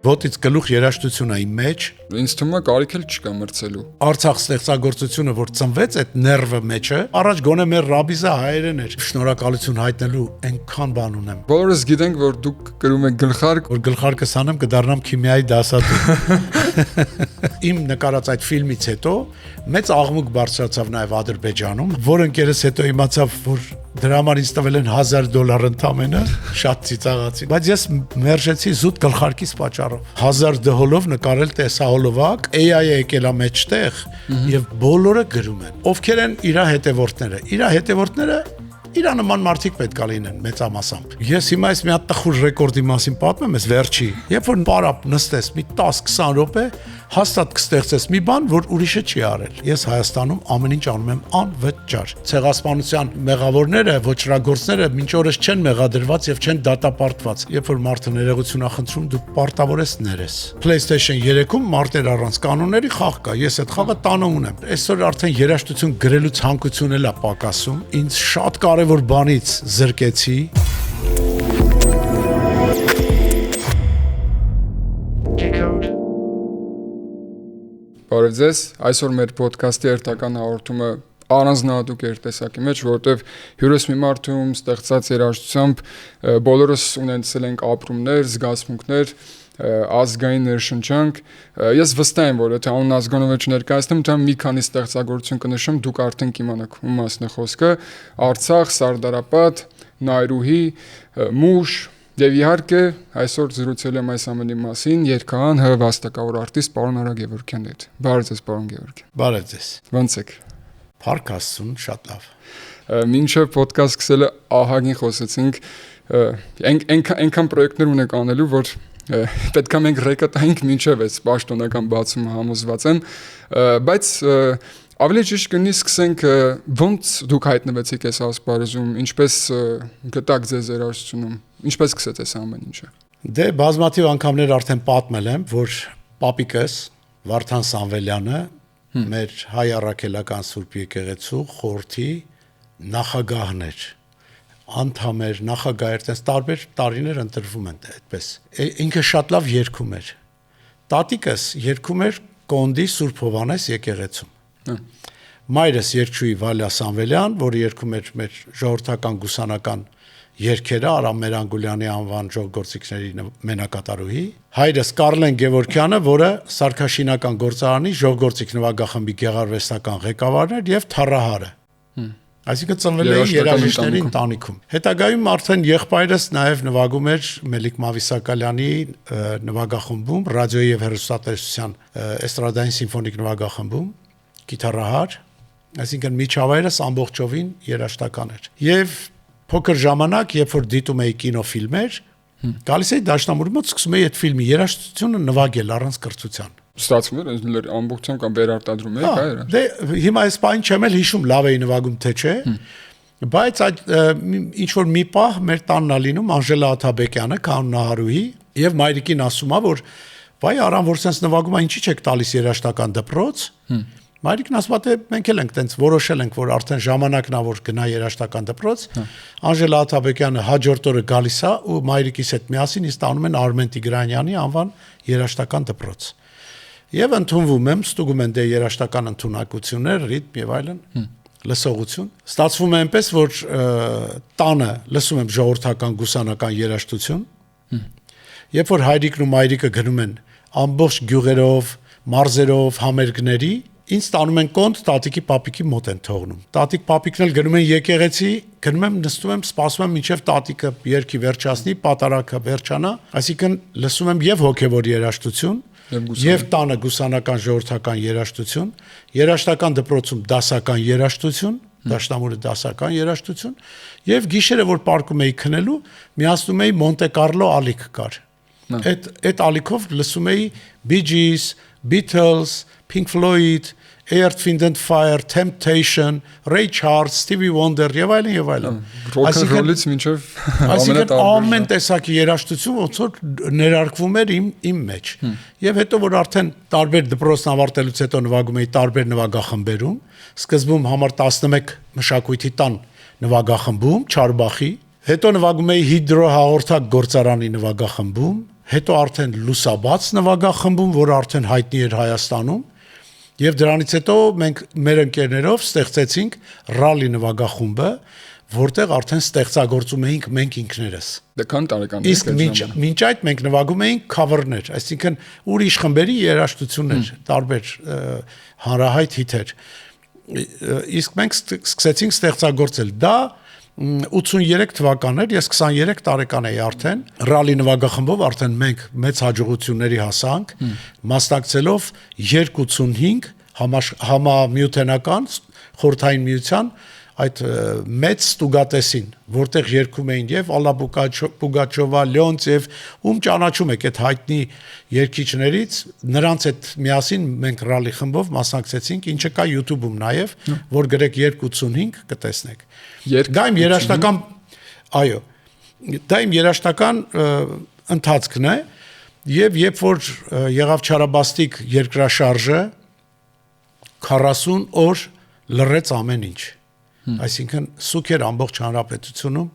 Ոտից գլուխ երաժշտությունը իմ մեջ։ Ինձ թվում է կարիք էլ չկա մրցելու։ Արցախ ստեղծագործությունը, որ ծնվեց այդ ներվը մեջը, առաջ գոնե մեր ռաբիզը հայերեն էր։ Շնորհակալություն հայտնելու այնքան բան ունեմ։ Բոլորս գիտենք, որ դուք կրում եք գլխարկ, որ գլխարկս անեմ կդառնամ քիմիայի դասատու։ Իմ նկարած այդ ֆիլմից հետո մեծ աղմուկ բարձրացավ նաև Ադրբեջանում, որ ընկերս հետո իմացավ, որ դրա համար ինձ տվել են $1000 ընդամենը, շատ ծիծաղացի։ Բայց ես մերժեցի զուտ գլխարկից պատճառով։ 1000 դհոլով նկարել տեսահոլովակ, AI-ը եկել է մեջտեղ եւ բոլորը գրում են։ Ովքեր են իր հետևորդները։ Իր հետևորդները իր նման մարդիկ պետք է լինեն մեծամասամբ։ Ես հիմա այս մի հատ տխուր ռեկորդի մասին պատմեմ, ես վերջի։ Երբ որ պարապ նստես մի 10-20 րոպե, հաստատ կստեղծես մի բան, որ ուրիշը չի արել։ Ես Հայաստանում ամեն ինչ անում եմ անվճար։ Ցեղասպանության մեղավորները, ոչրագործները մինչ օրս չեն մեղադրված եւ չեն դատապարտված։ Երբ որ մարդը ներողություն է խնդրում, դու պարտավոր ես ներես։ PlayStation 3-ում մարտեր առանց կանոնների խաղ կա։ Ես այդ խաղը տանը ունեմ։ Այսօր արդեն երաժշտություն գրելու ցանկություն էլ է պակասում։ Ինձ շատ կարևոր բանից զրկեցի։ Բարև ձեզ, այսօր մեր ոդքասթի հերթական հաղորդումը առանձնահատուկ էր տեսակի մեջ, որովհետև հյուրս մի մարդում ստեղծած երաժշտությամբ բոլորս ունեցել ենք ապրումներ, զգացմունքներ, ազգային ներշնչանք։ Ես վստահ եմ, որ եթե անուն ազգանով չներկայացնեմ, դա մի քանի ստեղծագործություն կնշեմ, դուք արդեն կիմանաք ում մասն է խոսքը։ Արցախ, Սարդարապատ, Նայրուհի, Մուշ Եվ իհարկե այսօր զրուցել եմ այս ամենի մասին երգահան ՀՀ վաստակավոր արտիստ պարոն Արա Գևորգյանի հետ։ Բարև ձեզ, պարոն Գևորգյան։ Բարև ձեզ։ Ո՞նց եք։ Փառք Աստծուն, շատ լավ։ Մինչև ոդքասթ սկսելը ահագին խոսեցինք, այնքան պրոյեկտներ ունենք անելու, որ պետք է մենք ռեկատայինք մինչև այս պաշտոնական բացումը համոզված եմ, բայց ավելի ճիշտ կլինի սկսենք ոնց դուք հայտնվեցիք այս ասպարեզում, ինչպես գտաք ձեզ երաժշտությունում, ինչպես սկսեց այս ամեն ինչը։ Դե բազմաթիվ անգամներ արդեն պատմել եմ, որ պապիկս Վարդան Սամվելյանը մեր հայ առաքելական Սուրբ եկեղեցու խորհրդի նախագահն էր, անդամ էր, նախագահ էր, այդպես տարբեր տարիներ ընտրվում են այդպես։ Ինքը շատ լավ երգում էր։ Տատիկս երգում էր Կոնդի Սուրբ Հովհաննես եկեղեցում։ Մայրս երգչուհի Վալյա Սամվելյան, որը երգում էր մեր ժողովրդական գուսանական երգերը, Արամ Մերանգուլյանի անվան ժողովրդիկների մենակատարուհի, հայրս Կարլեն Գևորգյանը, որը Սարքաշինական գործարանի ժողովրդիկ նվագախմբի գեղարվեստական ղեկավարն էր եւ թառահարը։ Այսինքն ծնվել էի երաժիշտների ընտանիքում։ Հետագայում արդեն եղբայրս նաև նվագում էր Մելիք Մավիսակալյանի նվագախմբում, ռադիոյի եւ հեռուստատեսության էստրադային սիմֆոնիկ նվագախմբում, գիտարահար, այսինքն միջավայրս ամբողջովին երաժշտական էր։ Եվ փոքր ժամանակ, երբ որ դիտում էի կինոֆիլմեր, գալիս էի դաշնամուրի մոտ, սկսում էի այդ ֆիլմի երաժշտությունը նվագել առանց կրթության։ Ստացվում էր ամբողջությամբ կամ վերարտադրում եք, այո։ Դե հիմա այս բանը չեմ էլ հիշում, լավ էի նվագում թե չէ, բայց այդ ինչ որ մի պահ մեր տանն ա լինում Անժելա Աթաբեկյանը, կանոնահարուհի, եւ մայրիկին ասում ա, որ վայ Արամ, որ sense նվագում ա, ինչի՞ չեք տալիս երաժշտական դպրոց։ Մայրիկն ասում է, մենք էլ ենք տենց որոշել ենք, որ արդեն ժամանակն ա, որ գնա երաժշտական դպրոց։ Անժելա Աթաբեկյանը հաջորդ օրը գալիս ա ու մայրիկիս հետ միասին ինձ տանում են Արմեն Տիգրանյանի անվան երաժշտական դպրոց։ Եվ ընդունվում եմ, ստուգում են դե երաժշտական ընդունակություններ, ռիթմ եւ այլն, լսողություն։ Ստացվում է այնպես, որ տանը լսում եմ ժողովրդական գուսանական երաժշտություն։ Երբ որ հայրիկն ու մայրիկը գնում են ամբողջ գյուղերով, մարզերով, համերգների, ինձ տանում են կոնտ, տատիկի պապիկի մոտ են թողնում։ Տատիկ պապիկն էլ գնում են եկեղեցի, գնում եմ, նստում եմ, սպասում եմ մինչև տատիկը երգի վերջացնի, պատարակը վերջանա, այսինքն լսում եմ եւ հոգեվոր երաժշտություն, եւ տանը գուսանական ժողովրդական երաժշտություն, երաժշտական դպրոցում դասական երաժշտություն, դաշնամուրը դասական երաժշտություն, եւ գիշերը որ պարկում էի քնելու, միացնում էի Մոնտե Կարլո ալիք կար։ Այդ ալիքով լսում էի Bee Gees, Beatles, Pink Floyd, Earth, Wind and Fire, Temptation, Ray Charles, Stevie Wonder եւ այլն եւ այլն։ Ռոք'ն'ռոլից մինչև ամեն տեսակի երաժշտություն ոնց որ ներարկվում էր իմ մեջ։ Եվ հետո որ արդեն տարբեր դպրոցն ավարտելուց հետո նվագում էի տարբեր նվագախմբերում, սկզբում համար 11 մշակույթի տան նվագախմբում, Չարբախի, հետո նվագում էի Հիդրո հաղորդակ գործարանի նվագախմբում, հետո արդեն լուսաբաց նվագախմբում, որ արդեն հայտնի էր Հայաստանում, եւ դրանից հետո մենք մեր ընկերներով ստեղծեցինք ռալի նվագախումբը, որտեղ արդեն ստեղծագործում էինք մենք ինքներս։ Դե քան տարեկան եք։ Իսկ մինչ այդ մենք նվագում էինք cover-ներ, այսինքն ուրիշ խմբերի երաժշտություններ, տարբեր հանրահայտ հիթեր։ Իսկ մենք սկսեցինք ստեղծագործել։ Դա 83 թվականն էր, ես 23 տարեկան էի արդեն, ռալի նվագախմբով արդեն մենք մեծ հաջողությունների հասանք, մասնակցելով 285 համամիութենական խորհրդային միության այդ մեծ ստուգատեսին, որտեղ երգում էին եւ Ալլա Պուգաչովա, Լեոնտьև, ում ճանաչում եք այդ հայտնի երգիչներից, նրանց հետ միասին մենք ռալի խմբով մասնակցեցինք, ինչը կա YouTube-ում նաեւ, որ գրեք 285 կտեսնեք։ Դա իմ երաժշտական, այո, դա իմ երաժշտական ընթացքն է, եւ երբ որ եղավ Չարաբաստիկ երկրաշարժը 40 օր լռեց ամեն ինչ։ Այսինքն սուք էր ամբողջ հանրապետությունում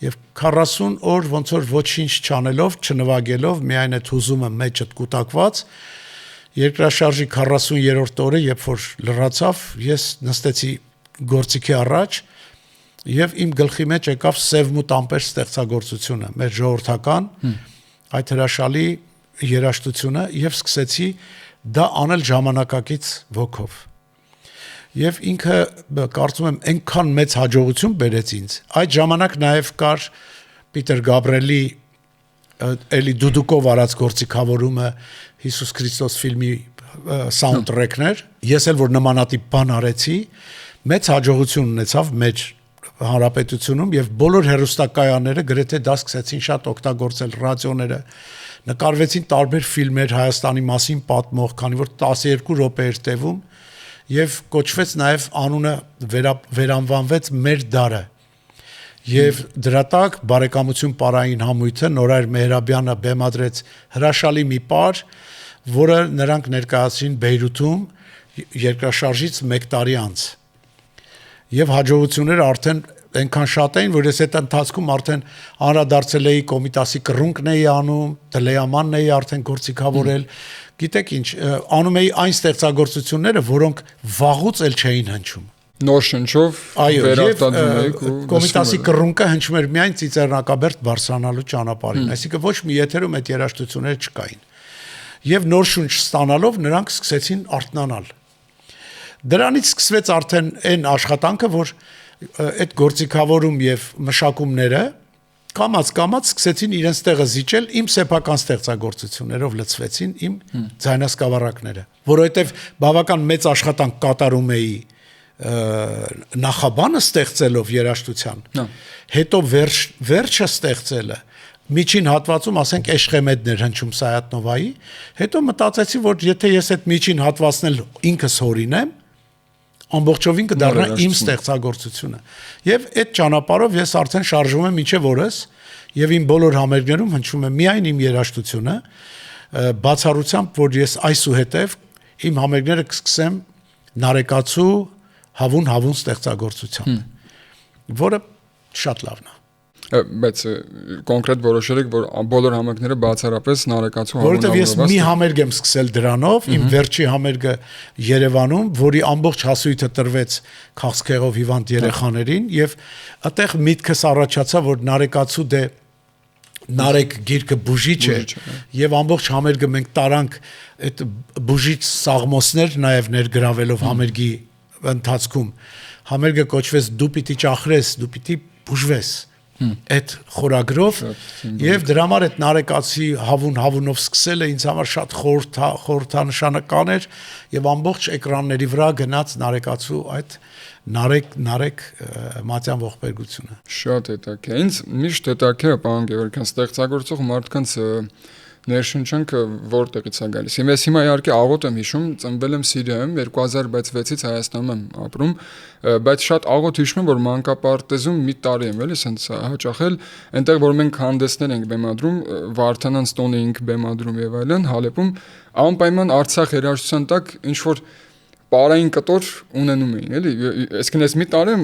եւ 40 օր ոնց որ ոչինչ չանելով, չնվագելով, միայն այդ հուզումը մեջդ կուտակված, երկրաշարժի 40-րդ օրը, երբ որ լռացավ, ես նստեցի գործիքի առաջ եւ իմ գլխի մեջ եկավ Սևմուտ ամպեր ստեղծագործությունը, մեր ժողովրդական այդ հրաշալի երաժշտությունը եւ սկսեցի դա անել ժամանակակից ոգով։ Եվ ինքը կարծում եմ այնքան մեծ հաջողություն բերեց ինձ։ Այդ ժամանակ նաև կար Պիտեր Գաբրիելի էլի դուդուկով արած գործիքավորումը Հիսուս Քրիստոս ֆիլմի սաունդթրեքներ։ Ես էլ որ նմանատիպ բան արեցի, մեծ հաջողություն ունեցավ մեր հանրապետությունում եւ բոլոր հեռուստակայանները գրեթե դա սկսեցին շատ օգտագործել ռադիոները։ Նկարվեցին տարբեր ֆիլմեր Հայաստանի մասին պատմող, քանի որ 12 րոպե էր տևում։ Եվ կոչվեց նաև անունը վերանվանվեց մեր դարը։ Եվ դրա տակ բարեկամություն պարային համույթը Նորայր Մեհրաբյանը բեմադրեց հրաշալի մի պար, որը նրանք ներկայացրին Բեյրութում երկրաշարժից 1 տարի անց։ Եվ հաջողությունները արդեն այնքան շատ էին, որ ես այդ ընթացքում արդեն անդրադարձել էի Կոմիտասի կռունկն էի անում, Դլեամանն էի արդեն գործիքավորել։ Գիտեք ինչ, անում էի այն ստեղծագործությունները, որոնք վաղուց էլ չէին հնչում։ Նոր շնչով վերարտադրում եք ու Կոմիտասի կռունկը հնչում էր միայն Ծիծեռնակաբերդ բարձրանալու ճանապարհին, այսինքն ոչ մի եթերում այդ երաժշտությունները չկային։ Եվ նոր շունչ ստանալով նրանք սկսեցին արթնանալ։ Դրանից սկսվեց արդեն այն աշխատանքը, որ այդ գործիքավորում եւ մշակումները կամած սկսեցին իրենց տեղը զիջել իմ սեփական ստեղծագործություններով լցվեցին իմ ձայնասկավառակները, որովհետեւ բավական մեծ աշխատանք կատարում էի նախաբանը ստեղծելով երաժշտության, հետո վերջը ստեղծելը միջին հատվածում ասենք Էշխեմեդներ հնչում Սայաթնովայի, հետո մտածեցի, որ եթե ես այդ միջին հատվածն էլ ինքս հորինեմ, ամբողջովին կդառնա իմ ստեղծագործությունը։ Եվ այդ ճանապարհով ես արդեն շարժվում եմ մինչև օրս, եւ իմ բոլոր համերգներում հնչում է միայն իմ երաժշտությունը, բացառությամբ, որ ես այսուհետև իմ համերգները կսկսեմ Նարեկացու հավուն ստեղծագործությամբ, որը շատ լավն է։ Բայց կոնկրետ որոշել եք, որ բոլոր համերգները բացառապես Նարեկացու հավուն որովհետև ես մի համերգ եմ սկսել դրանով, իմ վերջի համերգը Երևանում, որի ամբողջ հասույթը տրվեց քաղցկեղով հիվանդ երեխաներին, եւ այդտեղ միտքս առաջացավ, որ Նարեկացու դե Նարեկ գիրքը բուժիչ է, եւ ամբողջ համերգը մենք տարանք այդ բուժիչ սաղմոսներ նաեւ ներգրավելով համերգի ընթացքում։ Համերգը կոչվեց Դու պիտի ճախրես, դու պիտի բուժվես այդ խորագրով եւ դրա համար այդ Նարեկացի հավունով սկսելը ինձ համար շատ խորհրդանշական էր եւ ամբողջ էկրանների վրա գնաց Նարեկացու այդ Նարեկ Մատյան ողբերգությունը։ Շատ հետաքրքիր։ Ինձ միշտ հետաքրքիր է, պարոն Գևորգյան, ստեղծագործող մարդկանց ներշնչանքը որտեղից է գալիս։ Ես հիմա իհարկե աղոտ եմ հիշում, ծնվել եմ Սիրիայում, 2006-ից Հայաստանում եմ ապրում, բայց շատ աղոտ հիշում եմ, որ մանկապարտեզում մի տարի եմ էլի սենց հաճախել, այնտեղ որ մենք հանդեսներ ենք բեմադրում, Վարդանանց տոն էինք բեմադրում եւ այլն, Հալեպում, անպայման Արցախ երաժշտության տակ ինչ որ պարային կտոր ունենում էին, էլի, այսինքն ես մի տարի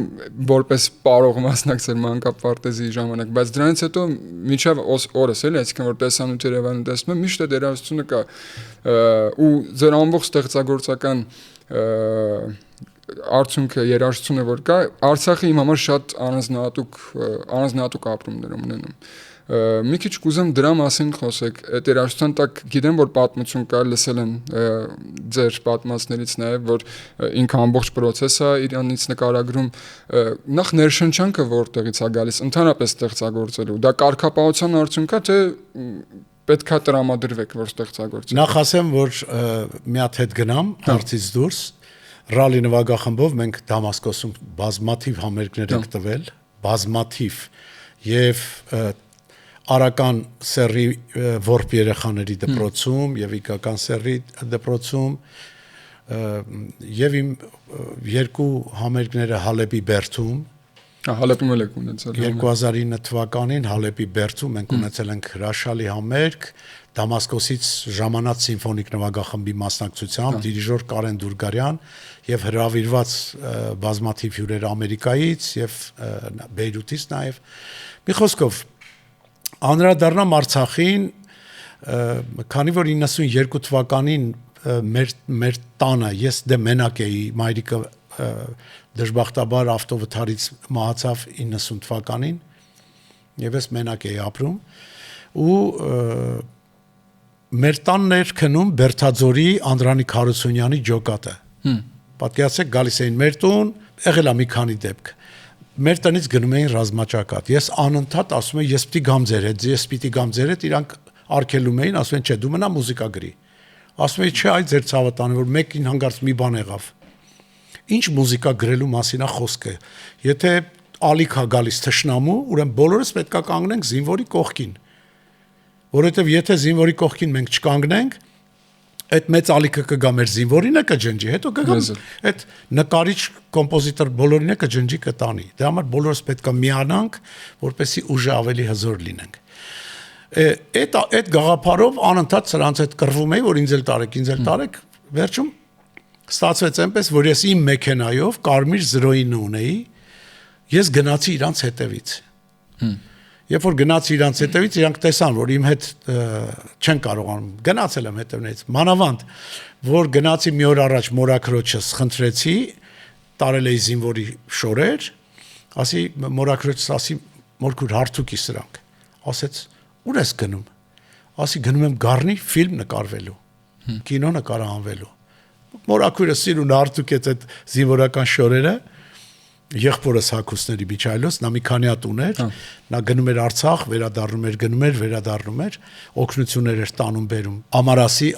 որպես պարող մասնակցել մանկապարտեզի ժամանակ, բայց դրանից հետո մինչև օրս էլի, այսինքն որ տեսանյութ Երևանում տեսնում եմ, միշտ է դերասությունը կա ու ձեր ամբողջ ստեղծագործական արդյունքը երաժշտությունը որ կա, Արցախը իմ համար շատ առանձնահատուկ ապրումներ ունենում։ Մի քիչ կուզեմ դրա մասին խոսեք, այդ երաժշտության տակ գիտեմ որ պատմություն կա, լսել են ձեր պատմածներից նաև որ ինքը ամբողջ process-ը իրանից նկարագրում, նախ ներշնչանքը որտեղից է գալիս, ընդհանրապես ստեղծագործելու, դա կարգապահության արդյունք է, թե պետքա տրամադրվեք որ ստեղծագործեք։ Նախ ասեմ որ մի հատ հետ գնամ հարցից դուրս, ռալի նվագախմբով մենք Դամասկոսում բազմաթիվ համերգներ ենք տվել, բազմաթիվ եւ Արական սերի որբ երեխաների դպրոցում եւ Իգական սերի դպրոցում եւ իմ երկու համերգները Հալեպի Բերդում Հալեպում եք ունեցել 2009 թվականին Հալեպի Բերդում մենք ունեցել ենք հրաշալի համերգ Դամասկոսից ժամանած սիմֆոնիկ նվագախմբի մասնակցությամբ դիրիժոր Կարեն Դուրգարյան եւ հրավիրված բազմաթիվ հյուրեր Ամերիկայից եւ Բեյրութից նաեւ մի խոսքով Անդրադառնամ Արցախին, քանի որ 92 թվականին մեր տանը ես դե մենակ էի, մայրիկը դժբախտաբար ավտովթարից մահացավ 90 թվականին, եւ ես մենակ էի ապրում, ու մեր տանն էր քնում Բերթաձորի Անդրանիկ Հարությունյանի ջոկատը։ Պատկերացրեք գալիս էին մեր տուն, եղել է մի քանի դեպք։ Մեր տնից գնում էին ռազմաճակատ։ Ես անընդհատ ասում եմ, ես պիտի գամ ձեր հետ, ես պիտի գամ ձեր հետ, իրանք արգելում էին, ասում են, չէ, դու մնա մուզիկա գրի։ Ասում են, չէ, այ ձեր ցավը տանը, որ մեկին հանգարց մի բան եղավ։ Ինչ մուզիկա գրելու մասին է խոսքը։ Եթե ալիք է գալիս թշնամու, ուրեմն բոլորս պետք է կանգնենք զինվորի կողքին։ Որովհետև եթե զինվորի կողքին մենք չկանգնենք, այդ մեծ ալիքը կգա մեր զինվորինը կջնջի, հետո կգա այդ նկարիչ կոմպոզիտոր բոլորինը կջնջի կտանի։ Դրա համար բոլորս պետք է միանանք, որպեսզի ուժը ավելի հզոր լինենք։ Այդ գաղափարով անընդհատ սրանց հետ կռվում էի, որ ինձ էլ տարեք, վերջում ստացվեց այնպես, որ ես իմ մեքենայով կարմիր 0-9 ունեի, ես գնացի իրանց հետևից։ Երբ որ գնացի իրանց հետևից, իրանք տեսան, որ իմ հետ չեն կարողանում, գնացել եմ հետևներից, մանավանդ, որ գնացի մի օր առաջ մորաքրոջս խնդրեցի, տարել էի զինվորի շորեր, ասի մորաքրոջս ասի մորքուր հարթուկի սրանք, ասեց ուր ես գնում, ասի գնում եմ Գառնի ֆիլմ նկարվելու, կինո նկարահանվելու, մորաքուրը սիրուն հարթուկեց այդ զինվորական շորերը, եղբորս հակուսների միջայլոց, նա մի քանի հատ ուներ, նա գնում էր Արցախ, վերադառնում էր, օգնություններ էր տանում բերում։ Ամարասի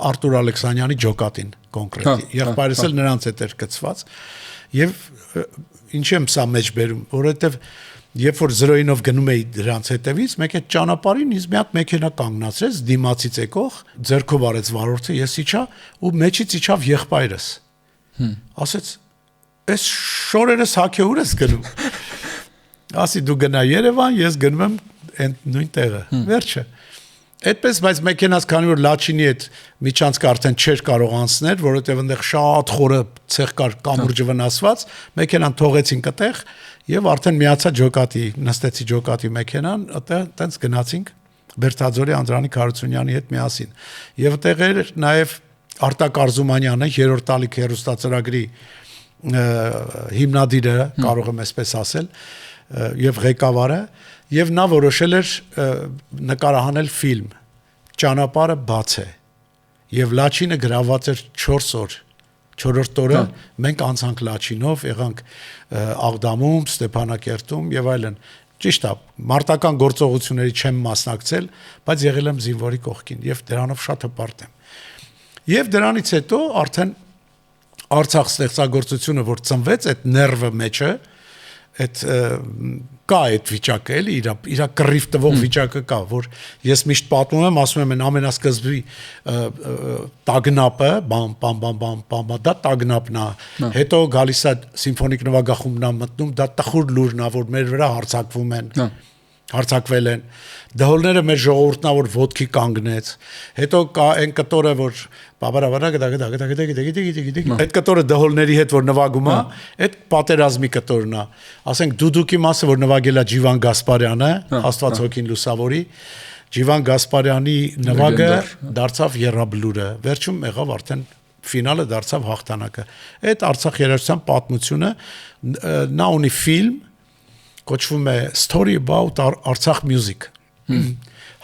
Արտուր Ալեքսանյանի ջոկատին կոնկրետ։ Եղբայրս էլ նրանց հետ էր գծված։ Եվ ինչ եմ սա մեջ բերում, որովհետև երբ որ 0-9-ով գնում էի դրանց հետևից, մեկ այդ ճանապարհին ինձ մի հատ մեքենա կանգնացրեց, դիմացից եկող, ձեռքով արեց վարորդը, ես իջա ու մեջից իջավ եղբայրս։ Ասեց Այս շորերս հագե ուր ես գնում։ Ասի դու գնա Երևան, ես գնում եմ այն նույն տեղը։ Վերջը։ Այդպես, բայց մեքենաս քանի որ Լաչինի հետ միջանցքը արդեն չէր կարող անցնել, որովհետև այնտեղ շատ խորը ցեղ կար կամուրջը վնասված, մեքենան թողեցինք այդտեղ եւ արդեն միացա ջոկատի, նստեցի ջոկատի մեքենան, այդտեղ տենց գնացինք Բերթաձորի Անդրանիկ Հարությունյանի հետ միասին։ Եվ այդտեղ էր նաեւ Արտակ Արզումանյանը, 3-րդ տալիք հերոստացրագրի հիմնադիրը, կարող եմ այսպես ասել, եւ ղեկավարը, եւ նա որոշել էր նկարահանել ֆիլմ Ճանապարհը բաց է եւ Լաչինը գրաված էր 4 օր 4-րդ օրը մենք անցանք Լաչինով, եղանք Աղդամում, Ստեփանակերտում եւ այլն։ Ճիշտ է, մարտական գործողությունների չեմ մասնակցել, բայց եղել եմ զինվորի կողքին եւ դրանով շատ հպարտ եմ։ Եվ դրանից հետո արդեն Արցախ ստեղծագործությունը, որ ծնվեց, այդ ներվը մեջը, այդ կա այդ վիճակը, էլի իր կռիվ տվող վիճակը կա, որ ես միշտ պատմում եմ, ասում եմ, ամենասկզբի տագնապը, բամ, դա տագնապն է, հետո գալիս է սիմֆոնիկ նվագախումբն է մտնում, դա տխուր լուրն է, որ մեր վրա հարձակվում են, հարձակվել են, դհոլները մեր ժողովուրդն որ ոտքի կանգնեց, հետո կա այն կտորը, որ բաբարավարա այդ կտորը դհոլների հետ որ նվագում է, այդ պատերազմի կտորն է, ասենք դուդուկի մասը որ նվագել է Ջիվան Գասպարյանը, Աստված հոգին լուսավորի, Ջիվան Գասպարյանի նվագը դարձավ եռաբլուրը, վերջում եղավ արդեն ֆինալը դարձավ հաղթանակը։ Այդ Արցախ երաժշտության պատմությունը նա ունի ֆիլմ, կոչվում է Story about Artsakh Music։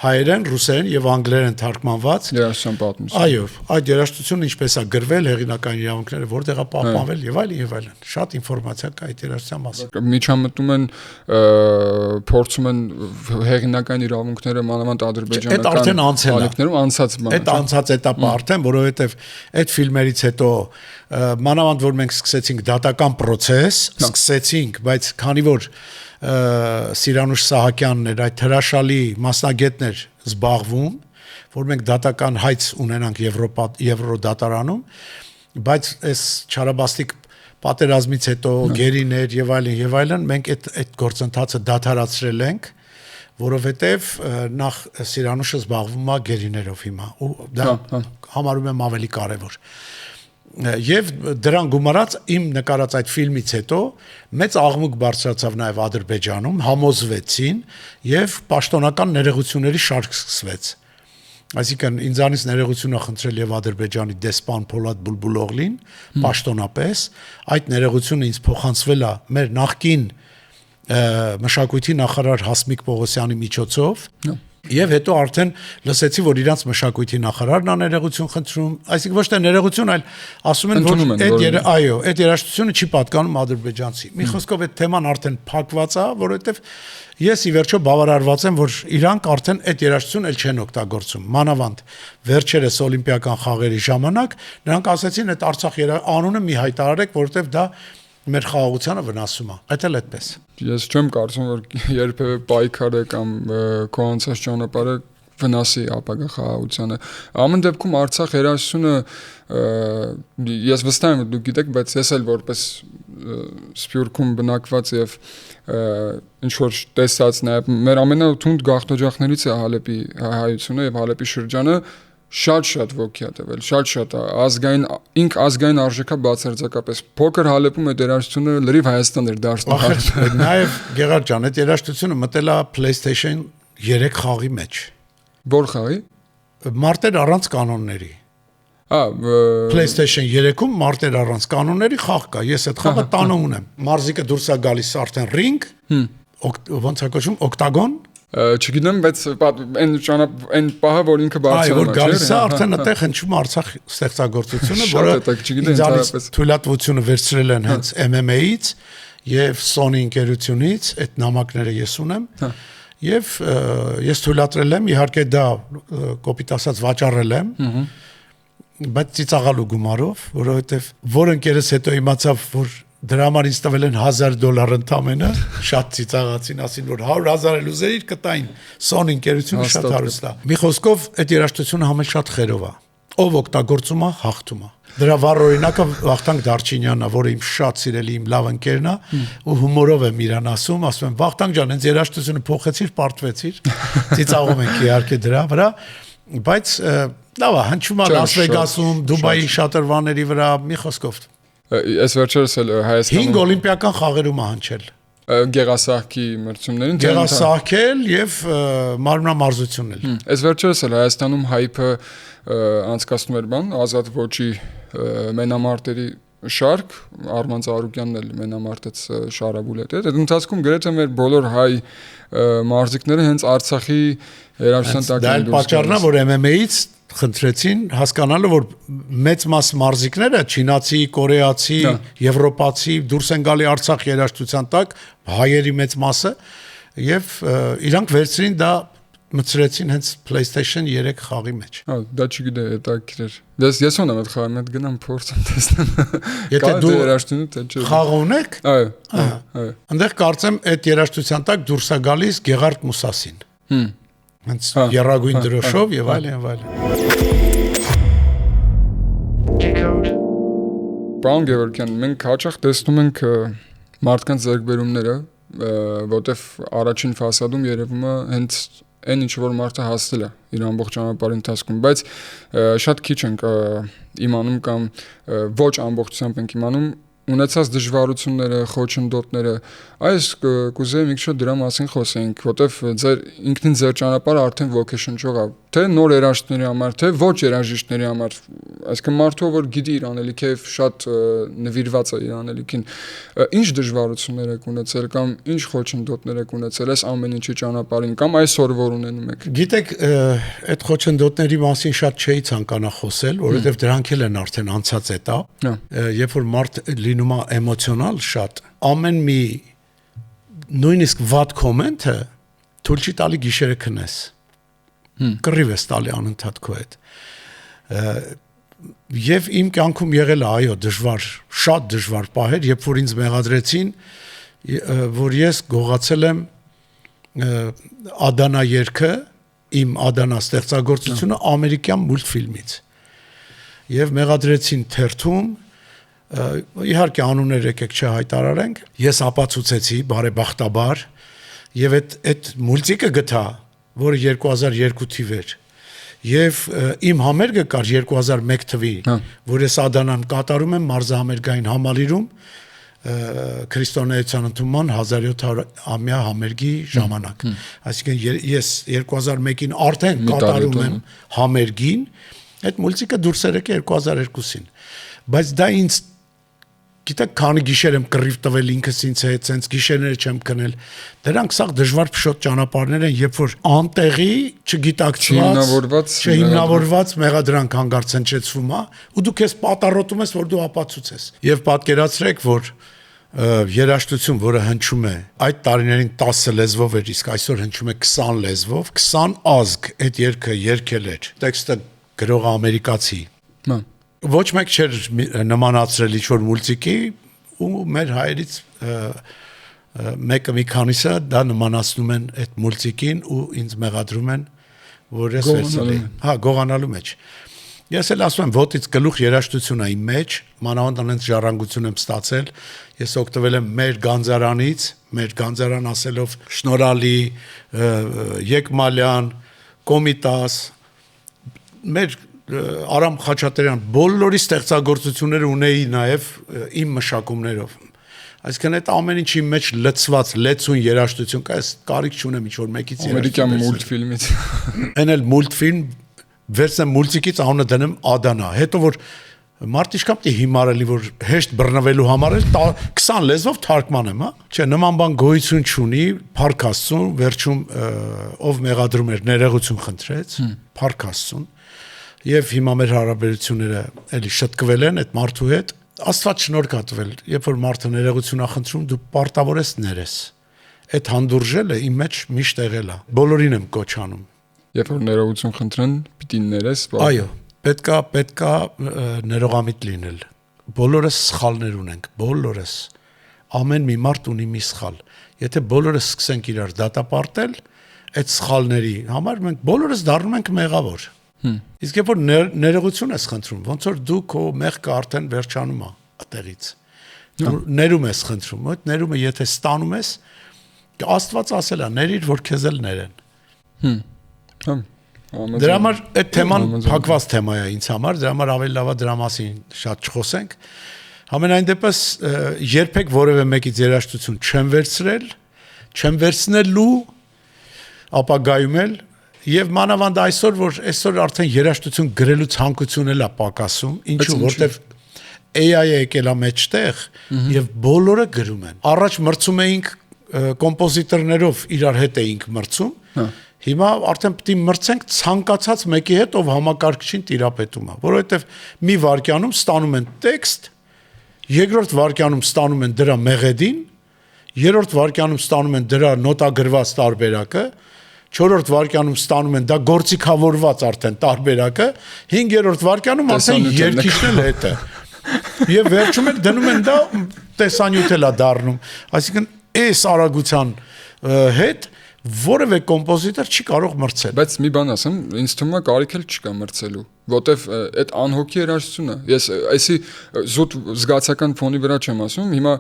Հայերեն, ռուսերեն եւ անգլերեն թարգմանված երաժշտության պատմություն։ Այո, այդ երաժշտությունը ինչպես է գրվել, հեղինակային իրավունքները որտեղ է պահպանվել եւ այլն։ Շատ ինֆորմացիա կա այդ երաժշտության մասին։ Միջամտում են, փորձում են հեղինակային իրավունքները մանավանդ ադրբեջանական ալիքներում անցած բան։ Այդ անցած էտապը արդեն, որովհետեւ այդ ֆիլմերից հետո մանավանդ որ մենք սկսեցինք դատական process, բայց քանի որ Սիրանուշ Սահակյանն էր այդ հրաշալի մասնագետներ զբաղվում, որ մենք դատական հայց ունենանք Եվրոդատարանում, բայց այս չարաբաստիկ պատերազմից հետո գերիներ եւ այլն մենք այդ գործընթացը դադարացրել ենք, որովհետեւ նախ Սիրանուշը զբաղվում է գերիներով հիմա ու դա համարում եմ ավելի կարեւոր։ Եվ դրան գումարած իմ նկարած այդ ֆիլմից հետո մեծ աղմուկ բարձրացավ նաև Ադրբեջանում, համոզվեցին եւ պաշտոնական ներողությունների շարք սկսվեց։ Այսինքն ինձանից ներողություն խնդրել եւ Ադրբեջանի դեսպան Փոլադ Բուլբուլօղլին պաշտոնապես, այդ ներողությունը ինձ փոխանցվել է մեր նախկին մշակույթի նախարար Հասմիկ Պողոսյանի միջոցով։ Եվ հետո արդեն լսեցի, որ իրանց մշակույթի նախարարն աներեղություն խնդրում, այսինքն ոչ թե ներողություն, այլ ասում են, որ այդ երաժշտությունը չի պատկանում ադրբեջանցի։ Մի խոսքով այդ թեման արդեն փակված է, որովհետև ես ի վերջո բավարարված եմ, որ իրանք արդեն այդ երաժշտությունը էլ չեն օգտագործում։ Մանավանդ վերջերս օլիմպիական խաղերի ժամանակ նրանք ասացին, այդ Արցախ անունը մի հայտարարեք, որովհետև դա մեր խաղաղությանը վնասում է։ Այդ էլ այդպես։ Ես չեմ կարծում, որ երբևէ պայքարը կամ քո անցած ճանապարհը վնասի ապագա խաղաղությանը։ Ամեն դեպքում Արցախ երաժշտությունը ես վստահ եմ դուք գիտեք, բայց ես էլ որպես Սփյուռքում բնակված եւ ինչ որ տեսած նաեւ մեր ամենաթունդ գաղթօջախներից է Հալեպի հայությունը եւ Հալեպի շրջանը շատ ոգի է տվել, շատ ազգային արժեքա բացարձակապես փոքր Հալեպում այդ երաժշտությունը լրիվ Հայաստան էր դարձել։ Նաև Գեղարդ ջան, այդ երաժշտությունը մտել է PlayStation 3 խաղի մեջ։ Որ խաղի։ Մարտեր առանց կանոնների։ PlayStation 3-ում մարտեր առանց կանոնների խաղ կա։ Ես այդ խաղը տանը ունեմ։ Մարզիկը դուրս է գալիս արդեն ռինգ, ոնց է կոչվում, օկտագոն։ Չգիտեմ, բայց այն պահը, որ ինքը բարձրանում է, որ գալիս է արդեն այդտեղ հնչում Արցախ ստեղծագործությունը, որը ինձանից թույլատվությունը վերցրել են հենց MMA-ից եւ Sony ընկերությունից, այդ նամակները ես ունեմ, եւ ես թույլատրել եմ, իհարկե դա կոպիտ ասած վաճառել եմ, բայց ծիծաղալու գումարով, որովհետեւ որ ընկերս հետո իմացավ, որ դրա համար ինձ տվել են $1000 ընդամենը, շատ ծիծաղացին, ասին որ 100,000 էլ ուզեիր կտային, Sony ընկերությունը շատ հարուստ է։ Մի խոսքով այդ երաժշտությունը համել շատ խերով է։ Ով օգտագործում է, հաղթում է։ Դրա վառ օրինակը Վախթանգ Դարչինյանն է, որը իմ շատ սիրելի իմ լավ ընկերն է, ու հումորով եմ իրան ասում եմ Վախթանգ ջան, հենց երաժշտությունը փոխեցիր, պարտվեցիր։ Ծիծաղում ենք իհարկե դրա վրա, բայց լավ է, հնչում է Լաս Վեգասում, Դուբայի շատրվանների վրա, մի խոսքով Ես վերջերս էլ Հայաստանում 5 օլիմպիական խաղերում հնչել։ Գեղասահքի մրցումներին Գեղասահքել եւ մարմնամարզությունն էլ։ Ես վերջերս էլ Հայաստանում հայփը անցկացնում էր ազատ ոճի մենամարտերի շարք, Արման Ծառուկյանն էլ մենամարտեց Շարաբուլետ։ Այդ ընթացքում գրեթե մեր բոլոր հայ մարզիկները հենց Արցախի երաժշտության տակ են դուրս գալիս։ Դա պատճառն է, որ MMA-ից խնդրեցին հասկանալը, որ մեծ մաս մարզիկները չինացի, կորեացի, եվրոպացի դուրս են գալի Արցախ երաժշտության տակ, հայերի մեծ մասը եւ իրանք վերցրին դա մցրեցին հենց PlayStation 3 խաղի մեջ։ Դա չգիտեի, դա քրեր։ Ես ունեմ այդ խաղի հետ գնամ փորձեմ տեսնեմ։ Եթե դու երաժշտությունը թե չէ։ Խաղ ունեք։ Այո։ Այնտեղ կարծեմ այդ երաժշտության տակ դուրս է գալիս Գեղարդ Մուսասին։ Հենց երագույն դրոշով եւ այլն։ Պարոն Գևորգյան, մենք հաճախ տեսնում ենք մարդկանց ձեռքբերումները որտեվ առաջին ֆասադում երևում է հենց այն ինչ որ մարդը հասել է իր ամբողջ ճանապարհի ընթացքում, բայց շատ քիչ ենք իմանում կամ ոչ ամբողջությամբ ենք իմանում ունեցած դժվարությունները, խոչընդոտները, այս կուզեի մի քիչ դրա մասին խոսենք, որտեվ ինքնին ձեր ճանապարհը արդեն ոգեշնչող է, թե նոր երաժիշտների համար, թե ոչ երաժիշտների համար, այսինքն մարդու որ գիտի իր անելիքը եւ շատ նվիրված է իր անելիքին, ինչ դժվարություններ եք ունեցել կամ ինչ խոչընդոտներ եք ունեցել այս ամեն ինչի ճանապարհին կամ այսօր որ ունենում եք։ Գիտեք, այդ խոչընդոտների մասին շատ չէի ցանկանա խոսել, որովհետեւ դրանք էլ են արդեն անցած էտապ, երբ որ մարդ լինում է էմոցիոնալ շատ, ամեն մի նույնիսկ վատ կոմենտը թույլ չի տալի գիշերը քնես։ Կռիվ ես տալի անընդհատ քո հետ։ Եվ իմ կյանքում եղել է, այո, դժվար, շատ դժվար պահեր, երբ որ ինձ մեղադրեցին, որ ես գողացել եմ Ադանա երգը, իմ Ադանա ստեղծագործությունը ամերիկյան մուլտֆիլմից։ Եւ մեղադրեցին թերթում, իհարկե անուններ եկեք չհայտարարենք, ես ապացուցեցի բարեբախտաբար եւ այդ մուլտիկը գտա, որը 2002 թիվ էր։ Եվ իմ համերգը կար 2001 թվի, որ ես Ադանան կատարում եմ մարզահամերգային համալիրում քրիստոնեության ընդունման 1700-ամյա համերգի ժամանակ։ Այսինքն ես 2001-ին արդեն կատարում եմ համերգին, այդ մուլտիկը դուրս եկե 2002-ին։ Բայց դա ինձ գիտեք, քանի գիշեր եմ կռիվ տվել ինքս ինձ հետ, sense գիշերները չեմ քնել։ Դրանք սա դժվար փշոտ ճանապարհներ են, երբ որ անտեղի, չգիտակցված, չհիմնավորված մեղադրանք հանգարց հնչեցվում է, ու դու քեզ պատառոտում ես, որ դու ապացուցես։ Եվ պատկերացրեք, որ երաժշտություն, որը հնչում է այդ տարիներին 10 լեզվով էր, իսկ այսօր հնչում է 20 լեզվով, 20 ազգ այդ երգը երգել էր։ Տեքստը գրողը ամերիկացի։ Ոչ մեկ չէր նմանացրել ինչ-որ մուլտիկի ու մեր հայերից մեկը մի քանիսը դա նմանացնում են այդ մուլտիկին ու ինձ մեղադրում են, որ ես վերցրել եմ։ Հա, գողանալու մեջ։ Ես էլ ասում եմ, ոտից գլուխ երաժշտություն է իմ մեջ, մանավանդ անենց ժառանգություն եմ ստացել, ես օգտվել եմ մեր գանձարանից, մեր գանձարան ասելով Շնորհալի, Եկմալյան, Կոմիտաս, մեր Արամ Խաչատրյան բոլորի ստեղծագործությունները ունեի նաև իմ մշակումներով։ Այսինքն այդ ամեն ինչի մեջ լցված լեցուն երաժշտություն կա, ես կարիք չունեմ ինչ-որ մեկից ամերիկյան մուլտֆիլմից։ Այն էլ մուլտֆիլմ վերցնեմ մուլտիկից անունը դնեմ Ադանա, հետո որ մարդ իշքան պիտի հիմարելի որ հեշտ բռնվելու համար էլ 20 լեզվով թարգմանեմ, հա։ Չէ, նման բան գոյություն չունի, Փառք Աստծուն, վերջում ով մեղադրում էր ներողություն խնդրեց, Փառք Աստծուն։ Եվ հիմա մեր հարաբերությունները էլի շտկվել են այդ մարդու հետ, Աստված շնորհք ա տվել, երբ որ մարդը ներողություն ա խնդրում, դու պարտավոր ես ներես։ Այդ հանդուրժելը իմ մեջ միշտ եղել է։ Բոլորին եմ կոչ անում։ Երբ որ ներողություն խնդրեն, պիտի ներես։ Այո, պետքա ներողամիտ լինել։ Բոլորս սխալներ ունենք, բոլորս։ Ամեն մի մարդ ունի մի սխալ։ Եթե բոլորս սկսենք իրար դատապարտել, այդ սխալների համար մենք բոլորս դառնում ենք մեղավոր։ Իսկ երբ որ ներողություն ես խնդրում, ոնց որ դու քո մեղքը արդեն վերջանում է այդտեղից։ Դու ներում ես խնդրում, այդ ներումը եթե ստանում ես, Աստված ասել է, ներիր, որ քեզ էլ ներեն։ Դրա համար այդ թեման փակված թեմա է ինձ համար, դրա համար ավելի լավ է դրա մասին շատ չխոսենք։ Համենայն դեպս երբեք որևէ մեկից երաժշտություն չեմ վերցրել, չեմ վերցնելու ապագայում էլ Եվ մանավանդ այսօր, որ այսօր արդեն երաժշտություն գրելու ցանկություն էլ է պակասում, ինչու որտեվ AI-ը եկել է մեջտեղ եւ բոլորը գրում են։ Առաջ մրցում էինք կոմպոզիտորներով իրար հետ էինք մրցում, հիմա արդեն պետք է մրցենք ցանկացած մեկի հետ, ով համակարգչին տիրապետում է, որովհետեւ մի վարքյանում ստանում են տեքստ, երկրորդ վարքյանում ստանում են դրա մեղեդին, երրորդ վարքյանում ստանում են դրա նոտագրված տարբերակը, 4-րդ վարքյանում ստանում են դա գործիքավորված արդեն տարբերակը, 5-րդ վարքյանում արդեն երկիշն էլ հետը։ Եվ վերջում էլ դնում են դա տեսանյութ էլ է դառնում։ Այսինքն այս արագության հետ որևէ կոմպոզիտոր չի կարող մրցել։ Բայց մի բան ասեմ, ինձ թվում է կարիք էլ չկա մրցելու, որտեվ այդ անհոգի երաժշտությունը, ես այսի զուտ զգացական ֆոնի վրա չեմ ասում, հիմա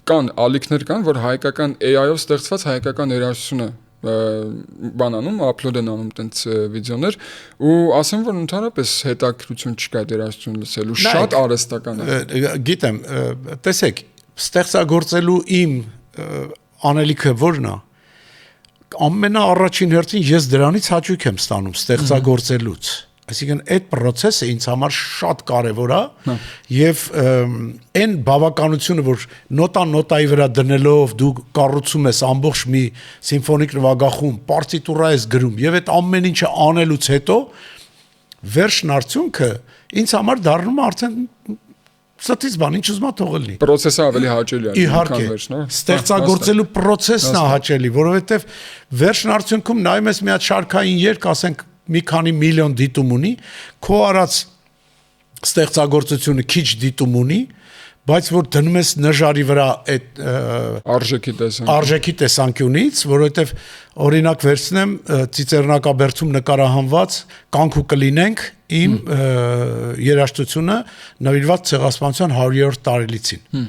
կան ալիքներ կան, որ հայկական AI-ով ստեղծված հայկական երաժշտությունը բանանում, upload են անում տենց վիդեոներ ու ասեմ, որ ընդհանրապես հետաքրություն չկա այդ երաժշտություն լսելու, շատ արհեստական է։ Գիտեմ, տեսեք, ստեղծագործելու իմ անելիքը ո՞րն է։ Ամենաառաջին հերթին ես դրանից հաճույք եմ ստանում ստեղծագործելուց։ Այսինքն այդ process-ը ինձ համար շատ կարևոր է եւ այն բավականությունը, որ նոտայի վրա դնելով դու կառուցում ես ամբողջ մի սիմֆոնիկ նվագախումբ, պարտիտուրա ես գրում եւ այդ ամեն ինչը անելուց հետո վերջն արդյունքը ինձ համար դառնում է արդեն ստից բան, ինչ ուզում ա թողելնի։ Process-ը ավելի հաճելի է, քան վերջն, ստեղծագործելու process-ն է հաճելի, որովհետեւ վերջն արդյունքում նայում ես մի հատ շարքային երգ, ասենք մի քանի միլիոն դիտում ունի, քո արած ստեղծագործությունը քիչ դիտում ունի, բայց որ դնում ես նժարի վրա այդ արժեքի տեսանկյունից, որովհետև օրինակ վերցնեմ Ծիծեռնակաբերդում նկարահանված «Կանք ու կլինենք» իմ երաժշտությունը նվիրված Ցեղասպանության 100-րդ տարելիցին,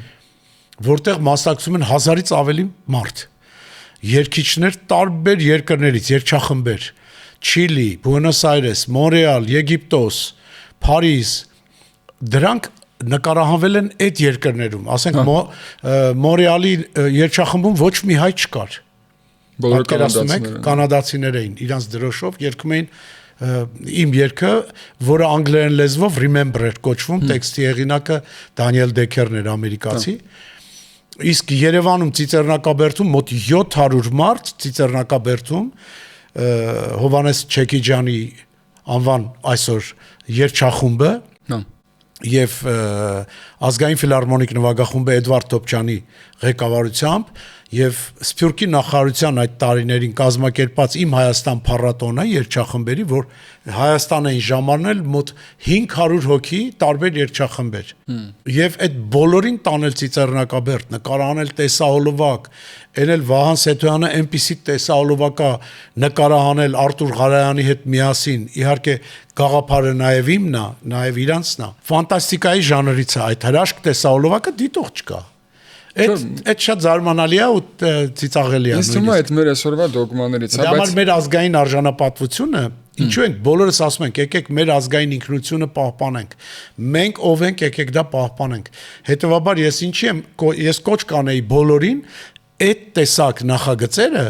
որտեղ մասնակցում են 1000-ից ավելի մարդ, երգիչներ տարբեր երկրներից, երգչախմբեր, Չիլի, Բուենոս Այրես, Մոնրեալ, Եգիպտոս, Փարիզ, դրանք նկարահանվել են այդ երկրներում, ասենք Մոնրեալի երգչախմբում ոչ մի հայ չկար։ Բոլորը կանադացիներ էին, իրանց դրոշով երգում էին իմ երգը, որը անգլերեն լեզվով Remember էր կոչվում, տեքստի հեղինակը Դանիել Դեքերն էր, ամերիկացի։ Իսկ Երևանում Ծիծեռնակաբերդում մոտ 700 մարդ Ծիծեռնակաբերդում Հովանես Չեքիջյանի անվան այսօր երգչախումբը եւ ազգային ֆիլհարմոնիկ նվագախումբը Էդվարդ Թոփչյանի ղեկավարությամբ եւ Սփյուռքի նախարարության այդ տարիներին կազմակերպած Իմ Հայաստան փառատոնը երգչախմբերի, որ Հայաստան էին ժամանել մոտ 500 հոգի տարբեր երգչախմբեր եւ այդ բոլորին տանել Ծիծեռնակաբերդ, նկարահանել տեսահոլովակ, էնել Վահան Սեթոյանը այնպիսի տեսահոլովակա նկարահանել Արտուր Ղարայանի հետ միասին, իհարկե գաղափարը նաեւ իմն է, նաեւ իրանցն է, ֆանտաստիկայի ժանրից է, այդ հրաշք տեսահոլովակը դիտող չկա։ Այդ շատ զարմանալի է ու ծիծաղելի է։ Ինձ թվում է այդ մեր այսօրվա դոգմաներից է, բայց համար մեր ազգային արժանապատվությունը, ինչու ենք բոլորս ասում ենք, եկեք մեր ազգային ինքնությունը պահպանենք։ Մենք ով ենք, եկեք դա պահպանենք։ Հետևաբար ես կոչ կանեի բոլորին այդ տեսակ նախագծերը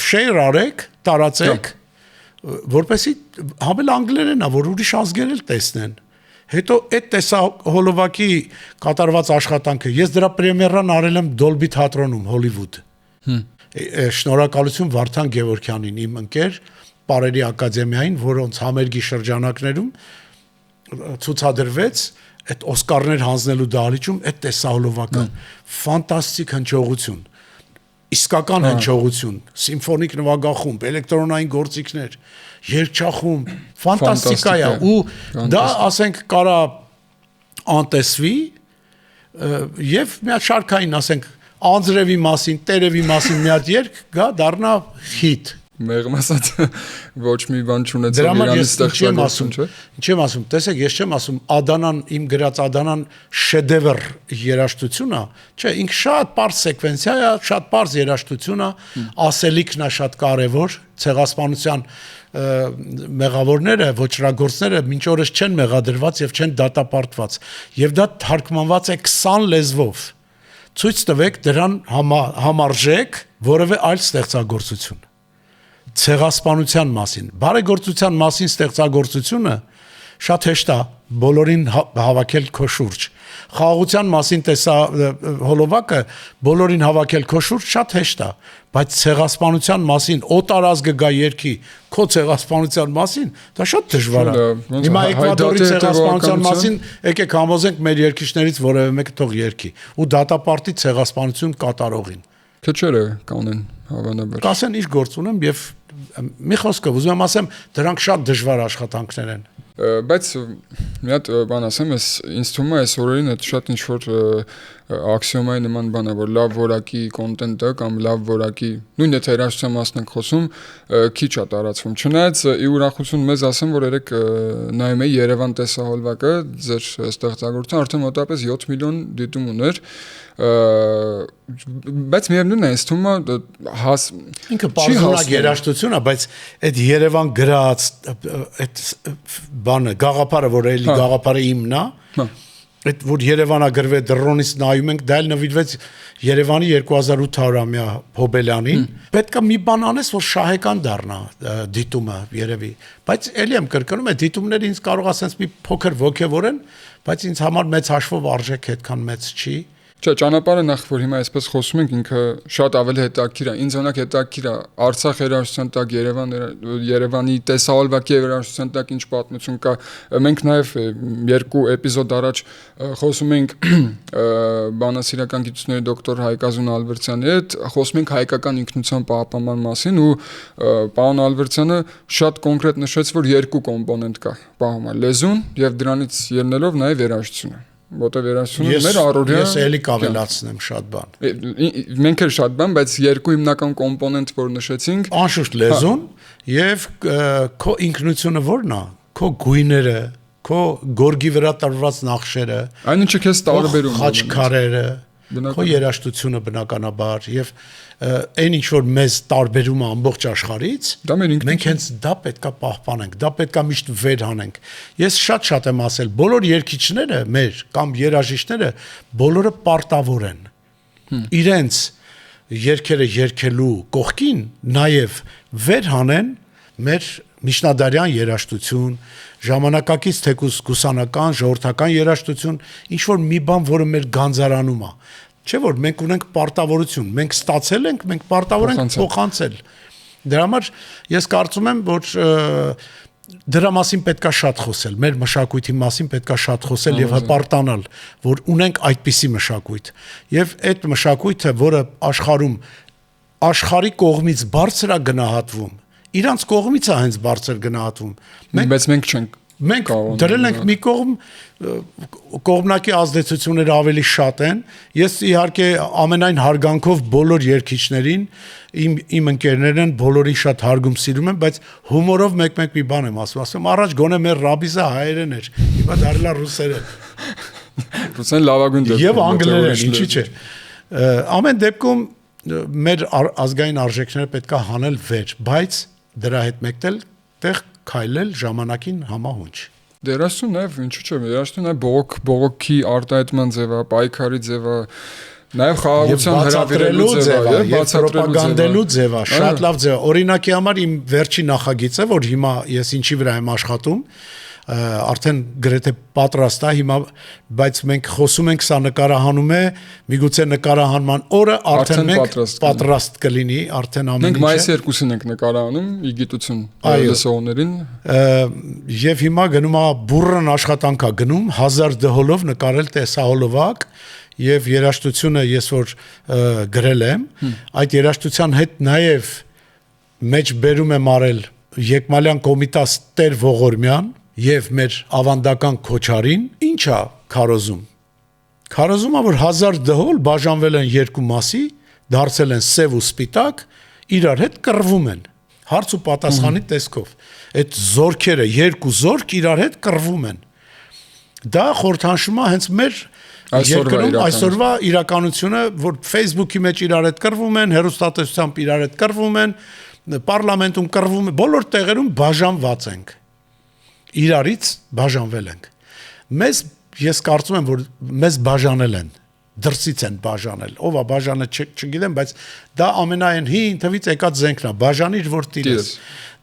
share արեք, տարածեք, որպեսզի համել անգլերենն է, որ ուրիշ ազգեր էլ տեսնեն։ Հետո այդ տեսահոլովակի կատարված աշխատանքը ես դրա պրեմիերան արել եմ Dolby թատրոնում Հոլիվուդ։ Շնորհակալություն Վարդան Գևորգյանին, իմ ընկեր, Պարերի ակադեմիային, որոնց համերգի շրջանակներում ցուցադրվեց այդ Օսկարներ հանձնելու դահլիճում այդ տեսահոլովակը։ Ֆանտաստիկ հնչողություն, իսկական հնչողություն, սիմֆոնիկ նվագախումբ, էլեկտրոնային գործիքներ, երգչախումբ, ֆանտաստիկա է ու դա ասենք կարա անտեսվի եւ մի հատ շարքային ասենք Անձրևի մասին, Տերևի մասին մի հատ երգ գա դառնա հիթ։ Մեղմ ասած ոչ մի բան չունեցող Իրանի ստեղծագործություն, չէ՞։ Ինչ եմ ասում, տեսեք, ես չեմ ասում Ադանան, իմ գրած Ադանան շեդևր երաժշտություն է, չէ, ինքը շատ པարզ սեկվենցիա է, շատ པարզ երաժշտություն է, ասելիքն է շատ կարևոր, ցեղասպանության մեղավորները, ոչրագործները մինչ օրս չեն մեղադրված եւ չեն դատապարտված, եւ դա թարգմանված է 20 լեզվով։ Ցույց տվեք դրան համարժեք որևէ այլ ստեղծագործություն։ Ցեղասպանության մասին, բարեգործության մասին ստեղծագործությունը շատ հեշտ է բոլորին հավաքել քո շուրջ։ Խաղաղության մասին հոլովակը բոլորին հավաքել քո շուրջ շատ հեշտ է, բայց ցեղասպանության մասին օտարազգը գա երկի քո ցեղասպանության մասին, դա շատ դժվար է։ Հիմա Էկվադորի ցեղասպանության մասին եկեք համոզենք մեր երկիչներից որևէ մեկը թող երկի ու դատապարտի ցեղասպանություն կատարողին։ Քչերը կանեն հավանաբար։ Կասեն իր գործ ունեմ եւ մի խոսքով ուզում եմ ասեմ դրանք շատ դժվար աշխատանքներ են։ Բայց մի հատ բան ասեմ, ինձ թվում է այս օրերին այդ շատ ինչ որ աքսիոմայի նման բան է, որ լավ որակի կոնտենտը կամ լավ որակի նույն եթե երաժշտության մասն ենք խոսում, քիչ է տարածվում։ Չնայած ի ուրախություն մեզ ասեմ, որ երեք նայում էի Երևան տեսահոլվակը, ձեր ստեղծագործության արդեն մոտավորապես 7 միլիոն դիտում ուներ, բայց միևնույնն է, ինձ թվում է ինքը պարզունակ երաժշտություն է, բայց այդ Երևան գրած այդ բանը գաղափարը, որ էլի գաղափարը իմն է, այդ որ Երևանա գրվե դրոնից նայում ենք, դա էլ նվիրվեց Երևանի 2800-ամյա Հոբելյանին, պետքա մի բան անես, որ շահեկան դառնա դիտումը երևի, բայց էլի եմ կրկնում, այդ դիտումները ինձ կարող ասենց մի փոքր ոգևորեն, բայց ինձ համար մեծ հաշվով արժեք այդքան մեծ չի։ Չէ, ճանապարհը նախ որ հիմա այսպես խոսում ենք, ինքը շատ ավելի հետաքրքիր է։ Ինձ օրինակ հետաքրքիր է Արցախ երաժշտության տակ Երևանի տեսահոլվակի երաժշտության տակ ինչ պատմություն կա։ Մենք նաև 2 էպիզոդ առաջ խոսում ենք բանասիրական գիտությունների դոկտոր Հայկազուն Ալվերդյանի հետ, խոսում ենք հայկական ինքնության պահպանման մասին ու պարոն Ալվերդյանը շատ կոնկրետ նշեց, որ 2 կոմպոնենտ կա՝ պահումը լեզուն եւ դրանից ելնելով նաև երաժշտությունը։ Որտեղ երաժշտությունը մեր առօրյա ես էլի կավելացնեմ շատ բան։ Մենք էլ շատ բան, բայց 2 հիմնական կոմպոնենտ որ նշեցինք, անշուշտ լեզուն եւ քո ինքնությունը որն է, քո գույները, քո գորգի վրա տրված նախշերը, այն ինչը քեզ տարբերում է, խաչքարերը, քո երաժշտությունը բնականաբար եւ այն ինչ որ մեզ տարբերում է ամբողջ աշխարհից, մենք հենց դա պետքա պահպանենք, դա պետքա միշտ վեր հանենք։ Ես շատ եմ ասել, բոլոր երգիչները մեր կամ երաժիշտները բոլորը պարտավոր են իրենց երգերը երգելու կողքին նաև վեր հանեն մեր միջնադարյան երաժշտություն, ժամանակակից թեկուզ կուսանական, ժողովրդական երաժշտություն, ինչ որ մի բան, որը մեր գանձարանում է։ Չէ՞ որ մենք ունենք պարտավորություն, մենք ստացել ենք, մենք պարտավոր ենք փոխանցել։ Դրա համար ես կարծում եմ, որ դրա մասին պետքա շատ խոսել, մեր մշակույթի մասին պետքա շատ խոսել եւ հպարտանալ, որ ունենք այդպիսի մշակույթ։ Եւ այդ մշակույթը, որը աշխարհի կողմից բարձր է գնահատվում, իրանց կողմից է հենց բարձր գնահատվում։ Բայց մենք չենք Մենք դրել ենք մի կողմ, կողմնակի ազդեցությունները ավելի շատ են։ Ես իհարկե ամենայն հարգանքով բոլոր երգիչներին, իմ ընկերներն են, բոլորին շատ հարգում սիրում եմ, բայց հումորով մեկ-մեկ մի բան եմ ասում, առաջ գոնե մեր ռաբիզը հայերեն էր, հիմա դարձել է ռուսերեն։ Ռուսերեն լավագույն դեպքում։ Եվ անգլերեն, ինչի՞ չէ։ Ամեն դեպքում մեր ազգային արժեքները պետքա հանել վեր, բայց դրա հետ մեկտել տեղ քայլել ժամանակին համահունչ։ Երաժշտություն նաև ինչու՞ չէ, երաժշտություն նաև բողոքի արտահայտման ձև է, պայքարի ձև է, նաև խաղաղության հրավիրելու ձև է, եւ պրոպագանդելու ձև է, շատ լավ ձև է։ Օրինակի համար իմ վերջի նախագիծը, որ հիմա ես ինչի վրա եմ աշխատում, արդեն գրեթե պատրաստ է հիմա, բայց մենք խոսում ենք, սա նկարահանում է, միգուցե նկարահանման օրը արդեն մենք պատրաստ կլինի, արդեն ամեն ինչը։ Մենք մայիսի 2-ին ենք նկարահանում, ի գիտություն լսողներին։ Եվ հիմա գնում է բուրըն աշխատանք է գնում, 1000 դհոլով նկարել տեսահոլովակ, եւ երաժշտությունը ես որ գրել եմ, այդ երաժշտության հետ նաեւ մեջ բերում եմ արել Եկմալյան Կոմիտաս Տեր Ողորմյան եւ մեր ավանդական Քոչարին, ինչա քարոզում։ Քարոզումը որ 1000 դհոլ բաժանվել են երկու մասի, դարձել են սև ու սպիտակ, իրար հետ կռվում են։ Հարց ու պատասխանի տեսքով։ Այդ զորքերը, երկու զորք իրար հետ կռվում են։ Դա խորհրդանշում է հենց մեր այսօրվա իրականությունը, որ Facebook-ի մեջ իրար հետ կռվում են, հեռուստատեսությամբ իրար հետ կռվում են, պարլամենտում կռվում են, բոլոր տեղերում բաժանված ենք։ Իրարից բաժանվել ենք։ Ես կարծում եմ, որ մեզ բաժանել են, դրսից են բաժանել, ով է բաժանը չգիտեմ, բայց դա ամենայն հին թվից եկած զենքն է, բաժանիր որ տիրես։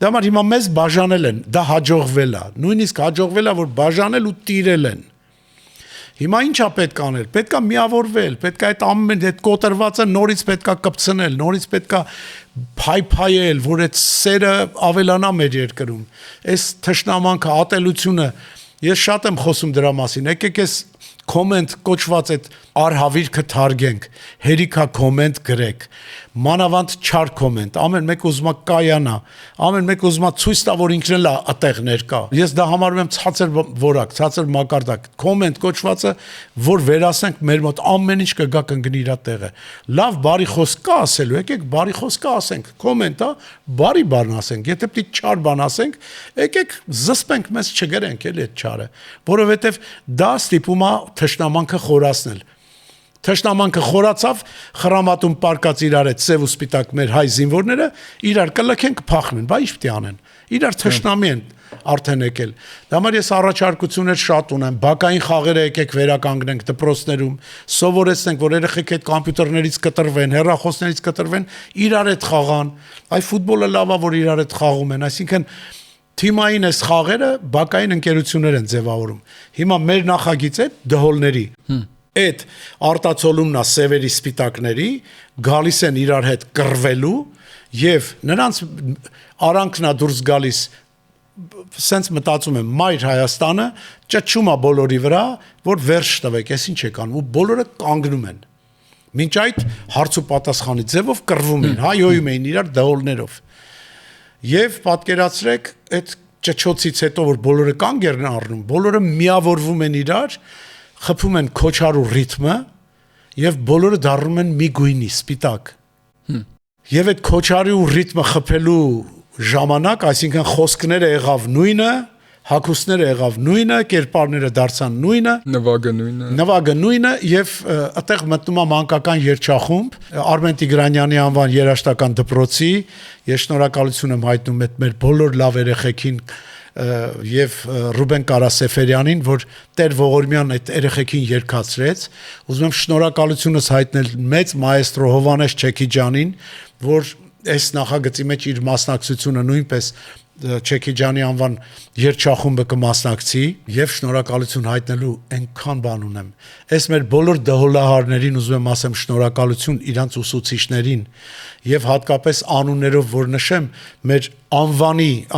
Դա համար հիմա մեզ բաժանել են, դա հաջողվել է, նույնիսկ հաջողվել է, որ բաժանել ու տիրել են։ Հիմա ի՞նչ է պետք անել։ Պետքա միավորվել, պետքա այդ ամեն այդ կոտրվածը նորից պետքա կպցնել, նորից պետքա փայփայել, որ այդ սերը ավելանա մեր երկրում։ Այս թշնամանքը, ատելությունը, ես շատ եմ խոսում դրա մասին։ Եկեք ես կոմենտ կոչված այդ արհավիրքը թարգենք, հերիքա կոմենտ գրեք, մանավանդ չար կոմենտ, ամեն մեկ ուզում է կայանա, ամեն մեկ ուզում է ցույց տա, որ ինքն էլ այդտեղ ներկա։ Ես դա համարում եմ ցածր որակ, ցածր մակարդակ։ Կոմենտ կոչվածը, որ վերասենք մեր մոտ ամեն ինչ կգա կընկնի իր տեղը։ Լավ բարի խոսք կա ասելու, եկեք բարի խոսք ասենք, կոմենտ է, բարի բան ասենք, եթե պիտի չար բան ասենք, եկեք զսպենք, մեզ չգրենք էլի այդ չարը, որովհետև դա ստիպում է թշնամանքը խորացնել։ Թշնամանքը խորացավ, խրամատում պարկած իրար այդ սև ու սպիտակ մեր հայ զինվորները իրար կլքեն կփախնեն, բա ինչ պիտի անեն։ Իրար թշնամի են արդեն եկել։ Դա համար ես առաջարկություններ շատ ունեմ, բակային խաղերը եկեք վերականգնենք դպրոցներում, սովորեցնենք, որ երեխեք այդ կոմպյուտերներից կտրվեն, հեռախոսներից կտրվեն, իրար հետ խաղան։ Այ ֆուտբոլը լավ է, որ իրար հետ խաղում են, այսինքն թիմային այս խաղերը բակային ընկերություններ են ձևավորում։ Հիմա մեր նախագիծ է դհոլների այդ արտացոլումնա սևերի սպիտակների գալիս են իրար հետ կռվելու եւ նրանց արանքնա դուրս գալիս սենց մտածում եմ մայր Հայաստանը ճճում է բոլորի վրա որ վերջ տվեք, ես ինչ եք անում ու բոլորը կանգնում են մինչ այդ հարց ու պատասխանի ձևով կռվում են, հայոյում էին իրար դհոլներով եւ պատկերացրեք այդ ճճոցից հետո որ բոլորը կանգ են առնում, բոլորը միավորվում են իրար խփում են քոչարու ռիթմը եւ բոլորը դառնում են մի գույնի սպիտակ եւ այդ քոչարու ռիթմը խփելու ժամանակ այսինքն խոսքները եղավ նույնը հագուստները եղավ նույնը կերպարները դարձան նույնը նվագը նույնը եւ այդտեղ մտնում է մանկական երգչախումբ Արմեն Տիգրանյանի անվան երաժշտական դպրոցի ես շնորհակալություն եմ հայտնում մեր բոլոր լավ երեխեքին եւ Ռուբեն Կարասեֆերյանին, որ Տեր Ողորմյան այդ երեխեքին երգացրեց, ուզում եմ շնորհակալությունս հայտնել մեծ մայեստրո Հովանես Չեքիջանին, որ այս նախագծի մեջ իր մասնակցությունը նույնպես Չեքիջանի անվան երգչախումբը կմասնակցի եւ շնորհակալություն հայտնելու այնքան բան ունեմ։ Այս մեր բոլոր դհոլահարներին ուզում եմ ասեմ շնորհակալություն իրանց ուսուցիչներին եւ հատկապես անուններով որ նշեմ մեր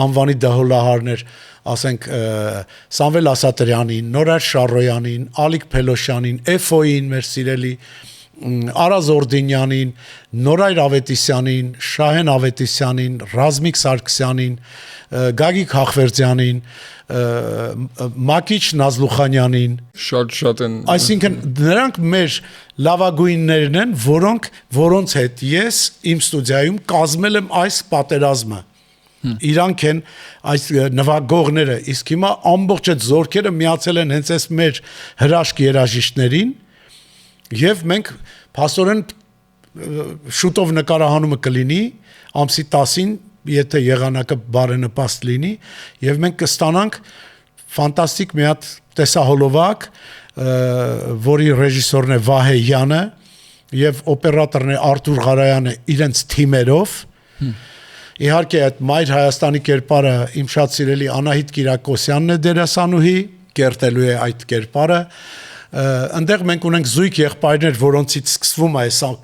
անվանի դհոլահարներ ասենք Սամվել Ասատրյանին, Նորար Շարոյանին, Ալիկ Փելոշյանին, Էֆոին մեր սիրելի Արազ Օրդինյանին, Նորայր Ավետիսյանին, Շահեն Ավետիսյանին, Ռազմիկ Սարգսյանին, Գագիկ Հախվերդյանին, Մակիչ Նազլուխանյանին, շատ են։ Այսինքն նրանք մեր լավագույններն են, որոնց հետ ես իմ ստուդիայում կազմել եմ այս պատերազմը։ Իրանք են այս նվագողները, իսկ հիմա ամբողջ այդ զորքերը միացել են հենց այս մեր հրաշք երաժիշտներին եւ մենք փաստորեն շուտով նկարահանումը կլինի ամսի 10-ին եթե եղանակը բարենպաստ լինի եւ մենք կստանանք ֆանտաստիկ մի հատ տեսահոլովակ որի ռեժիսորն է Վահե Յանը եւ օպերատորն է Արտուր Ղարայանը իրենց թիմերով իհարկե այդ Մայր Հայաստանի կերպարը իմ շատ սիրելի Անահիտ Կիրակոսյանն է դերասանուհի կերտելու է այդ կերպարը Այնտեղ մենք ունենք զույգ եղբայրներ, որոնցից սկսվում է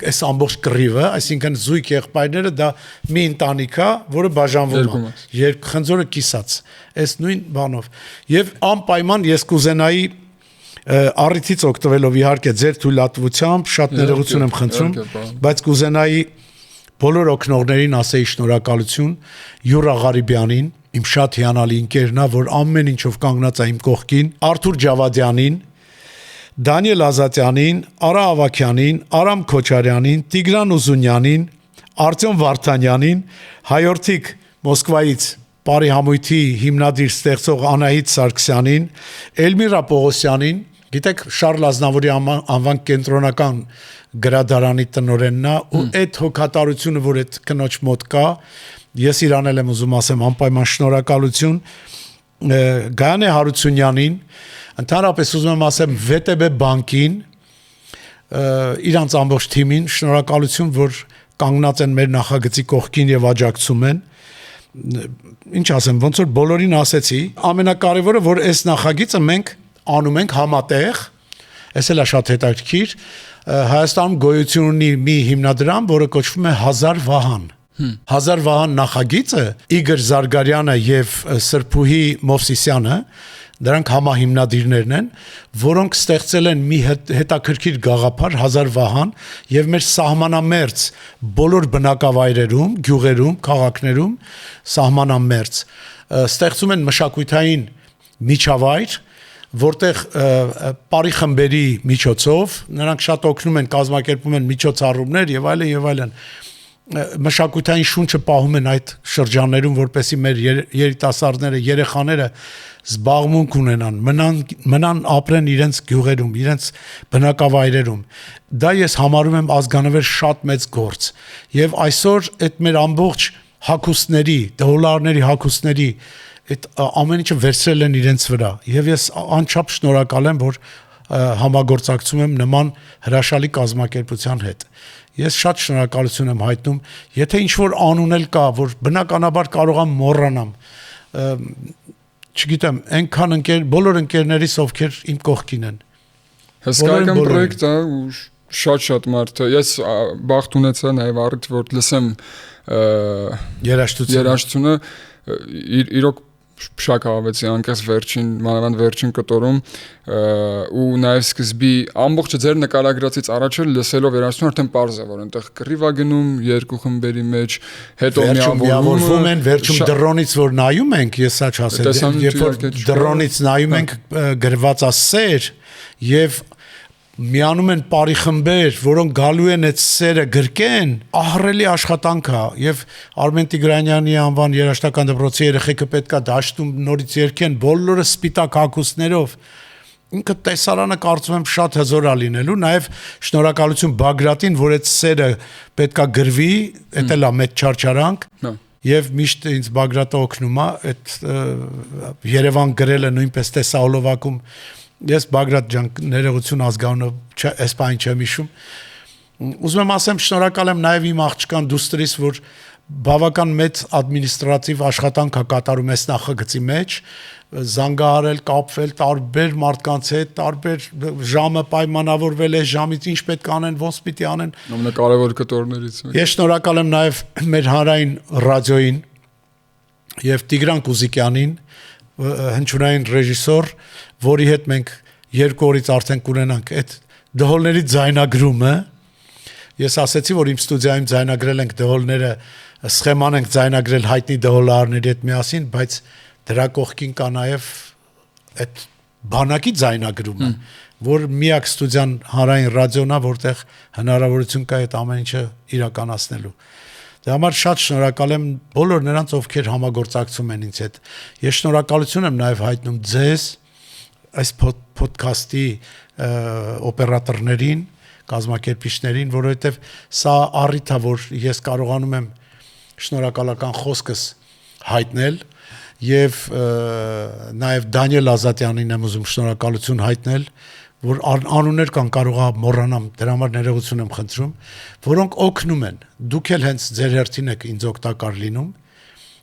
այս ամբողջ կռիվը, այսինքն զույգ եղբայրները դա մի ընտանիք է, որը բաժանվում է, երբ խնձորը կիսած, այս նույն բանով։ Եվ անպայման ես կուզենայի առիթից օգտվելով իհարկե ձեր թույլատվությամբ շատ ներողություն եմ խնդրում, բայց կուզենայի բոլոր օգնողներին ասեի շնորհակալություն Յուրա Ղարիբյանին, իմ շատ հիանալի ընկերն է, որ ամեն ինչով կանգնած է իմ կողքին, Արթուր Ջավադյանին Դանիել Ազատյանին, Արա Ավակյանին, Արամ Քոչարյանին, Տիգրան Ուզունյանին, Արտյոմ Վարդանյանին, հայորդիկ Մոսկվայից Պարի համույթի հիմնադիր ստեղծող Անահիտ Սարգսյանին, Էլմիրա Պողոսյանին, գիտեք Շարլ Ազնավուրի անվան կենտրոնական գրադարանի տնօրենն է ու այդ հոգատարությունը, որ այդ կնոջ մոտ կա, ես իրան եմ ուզում ասեմ անպայման շնորհակալություն Գայանե Հարությունյանին Ընդհանրապես ուզում եմ ասեմ ՎՏԲ բանկին իրանց ամբողջ թիմին շնորհակալություն որ կանգնած են մեր նախագծի կողքին եւ աջակցում են ինչ ասեմ ոնց որ բոլորին ասեցի ամենակարևորը որ այս նախագիծը մենք անում ենք համատեղ այս էլ է շատ հետաքրքիր Հայաստանում գոյություն ունի մի հիմնադրամ որը կոչվում է Հազար Վահան Հազար Վահան նախագիծը Իգոր Զարգարյանը եւ Սրփուհի Մովսիսյանը Դրանք համահիմնադիրներն են, որոնք ստեղծել են մի հետաքրքիր գաղափար Հազար Վահան եւ մեր սահմանամերձ բոլոր բնակավայրերում, գյուղերում, քաղաքներում սահմանամերձ ստեղծում են մշակութային միջավայր, որտեղ բարի խմբերի միջոցով նրանք շատ օգնում են, կազմակերպում են միջոցառումներ եւ այլն մշակութային շունչը պահում են այդ շրջաններում, որպեսզի մեր երիտասարդները, երեխաները զբաղմունք ունենան, մնան ապրեն իրենց գյուղերում, իրենց բնակավայրերում։ Դա ես համարում եմ ազգանվեր շատ մեծ գործ։ Եվ այսօր այդ մեր ամբողջ հագուստների, դոլարների հագուստների այդ ամեն ինչը վերցրել են իրենց վրա։ Եվ ես անչափ շնորհակալ եմ, որ համագործակցում եմ նման հրաշալի կազմակերպության հետ։ Ես շատ շնորհակալություն եմ հայտնում, եթե ինչ-որ անուն էլ կա, որ բնականաբար կարող եմ մոռանամ, չգիտեմ, այնքան բոլոր ընկերներիս, ովքեր իմ կողքին են։ Հսկայական պրոյեկտ է ու շատ մարդ է։ Ես բախտ ունեցա նաև առիթ, որ լսեմ երաժշտությունը, իրոք Շակ հավեցի անկեղծ մանավանդ վերջին կտորում ու նաև սկզբի ամբողջը ձեր նկարագրածից առաջ լսելով երաժշտություն արդեն պարզ է, որ այնտեղ կռիվ է գնում երկու խմբերի մեջ, հետո միավորվում են, վերջում դրոնից որ նայում ենք, ես սա չասել, երբ որ դրոնից նայում ենք գրված է սեր եւ միանում են բարի խմբեր, որոնք գալու են այդ սերը գրկեն, ահռելի աշխատանք է եւ Արմեն Տիգրանյանի անվան երաժշտական դպրոցի երեխեքը պետքա դաշտում նորից երգեն բոլորը սպիտակ հագուստներով։ Ինքը տեսարանը կարծում եմ շատ հզոր է լինելու, նաեւ շնորհակալություն Բագրատին, որ այդ սերը պետքա գրվի, դա էլ է մեծ չարչարանք։ Եվ միշտ ինձ Բագրատը օգնում է այդ Երևան գրելը նույնպես տեսահոլովակում Ես Բագրատ ջան ներողություն ազգանունը այս բանը չեմ հիշում ուզում եմ ասեմ շնորհակալ եմ նաև իմ աղջկան դուստրիս որ բավական մեծ ադմինիստրատիվ աշխատանք է կատարում այս նախագծի մեջ զանգահարել կապվել տարբեր մարդկանց հետ տարբեր ժամը պայմանավորվել է ժամից ինչ պետք է անեն ոնց պիտի անեն ամենակարևոր կտորներից Ես շնորհակալ եմ նաև մեր հանրային ռադիոյին եւ Տիգրան Կուզիկյանին հնչյունային ռեժիսոր որի հետ մենք 2 օրից արդեն կունենանք այդ դհոլների ձայնագրումը ես ասացի որ իմ ստուդիայում ձայնագրել ենք դհոլները սխեման ենք ձայնագրել հայտնի դհոլարների հետ միասին բայց դրա կողքին կա նաև այդ բանակի ձայնագրումը որ միակ ստուդիան հանրային ռադիոն է որտեղ հնարավորություն կա այդ ամեն ինչը իրականացնելու Դրա համար շատ շնորհակալ եմ բոլոր նրանց ովքեր համագործակցում են ինձ հետ ես շնորհակալություն եմ նաև հայտնում ձեզ այս ոդքասթի օպերատորներին, կազմակերպիչներին, որովհետև սա առիթ է, որ ես կարողանում եմ շնորհակալական խոսքս հայտնել եւ նաեւ Դանիել Ազատյանին եմ ուզում շնորհակալություն հայտնել, որ անուններ կան կարող է մոռանամ, դրա համար ներողություն եմ խնդրում, որոնք օգնում են։ Դուք էլ հենց ձեր հերթին եք ինձ օգտակար լինում։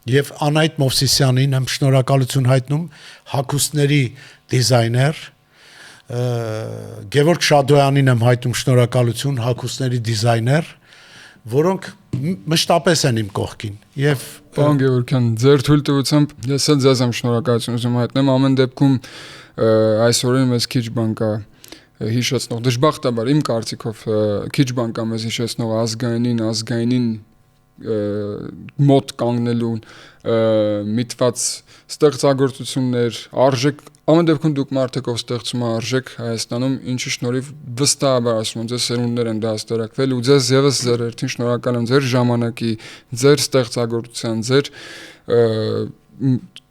Եվ Անահիտ Մովսիսյանին եմ շնորհակալություն հայտնում հագուստների դիզայներ Գևորգ Շադոյանին եմ հայտնում շնորհակալություն հագուստների դիզայներ որոնք մշտապես են իմ կողքին եւ Պարոն Գևորգյան ձեր թույլտվությամբ ես էլ ձեզ եմ շնորհակալություն ուզում հայտնել ամեն դեպքում այսօրին մեզ քիչ բան կա հիշեցնող դժբախտաբար իմ կարծիքով քիչ բան կա մեզ հիշեցնող ազգայինին մոտ կանգնելուն միտված ստեղծագործություններ արժեք ամեն դեպքում դուք մարդիկ ով ստեղծում արժեք Հայաստանում ինչի շնորհիվ վստահաբար ասում եմ ձեզ սերունդներ են դաստիարակվել ու ձեզ եւս ձեր երթին շնորհակալ եմ ձեր ժամանակի ձեր ստեղծագործության ձեր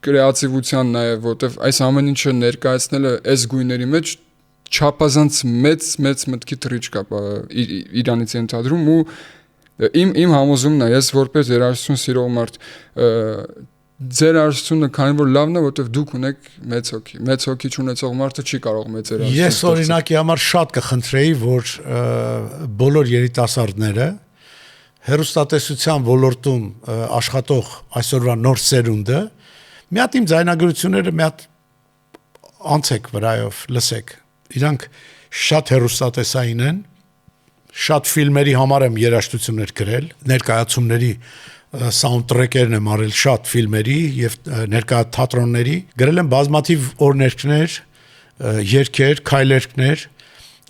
կրեատիվության նաեւ որտեվ այս ամեն ինչը ներկայացնելը այս գույների մեջ չափազանց մեծ մտքի թռիչ կա Իրանից ընդհանրում ու Իմ համոզումն է, ես որպես երաժշտություն սիրող մարդ ձեր երաժշտությունը քանի որ լավն է, որովհետև դուք ունեք մեծ հոգի չունեցող մարդը չի կարող մեծ երաժշտություն։ Ես օրինակի համար շատ կխնդրեի, որ բոլոր երիտասարդները հեռուստատեսության ոլորտում աշխատող այսօրվա նոր սերունդը մի հատ իմ ձայնագրությունները մի հատ անցեք վրայով, լսեք։ Իրանք շատ հեռուստատեսային են Շատ ֆիլմերի համար եմ երաժշտություններ գրել, ներկայացումների soundtrack-երն եմ արել շատ ֆիլմերի եւ ներկա թատրոնների, գրել եմ բազմաթիվ օրհներգներ, երգեր, քայլերգներ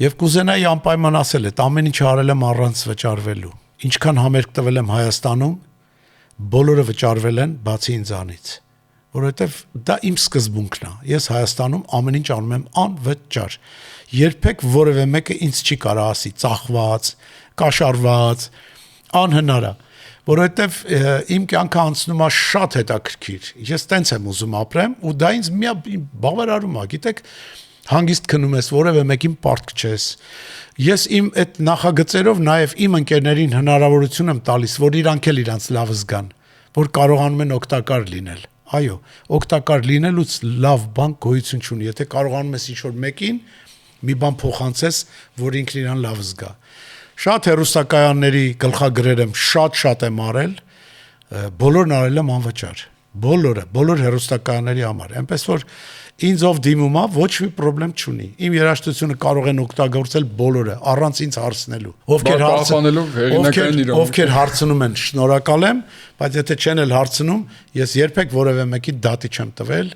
եւ կուզենայի անպայման ասել այդ ամեն ինչ արել եմ առանց վճարվելու։ Ինչքան համերգ տվել եմ Հայաստանում, բոլորը վճարվել են բացի ինձանից, որովհետեւ դա իմ սկզբունքն է։ Ես Հայաստանում ամեն ինչ անում եմ անվճար։ Երբեք որևէ մեկը ինձ չի կարող ասի ծախված, կաշառված, անհնար է, որովհետեւ իմ կյանքը անցնում է շատ հետաքրքիր։ Ես տենց եմ ուզում ապրեմ ու դա ինձ մի բավարարում է, գիտեք, հանգիստ քնում ես, որևէ մեկին պարտք չես։ Ես իմ այդ նախագծերով նաև իմ ընկերներին հնարավորություն եմ տալիս, որ իրանք էլ իրանց լավը զգան, որ կարողանում են օգտակար լինել։ Այո, օգտակար լինելուց լավ բան գոյություն չունի։ Եթե կարողանում ես ինչ-որ մեկին մի բան փոխանցես, որ ինքն իրան լավ զգա։ Շատ հեռուստակայանների գլխագրեր եմ շատ եմ արել, բոլորն արել եմ անվճար։ Բոլոր հեռուստակայանների համար։ Այնպես որ ինձ ով դիմում է, ոչ մի խնդրեմ չունի։ Իմ երաժշտությունը կարող են օգտագործել բոլորը, առանց ինձ հարցնելու։ Ովքեր հարցնում են, շնորհակալ եմ, բայց եթե չեն էլ հարցնում, ես երբեք որևէ մեկի դատի չեմ տվել,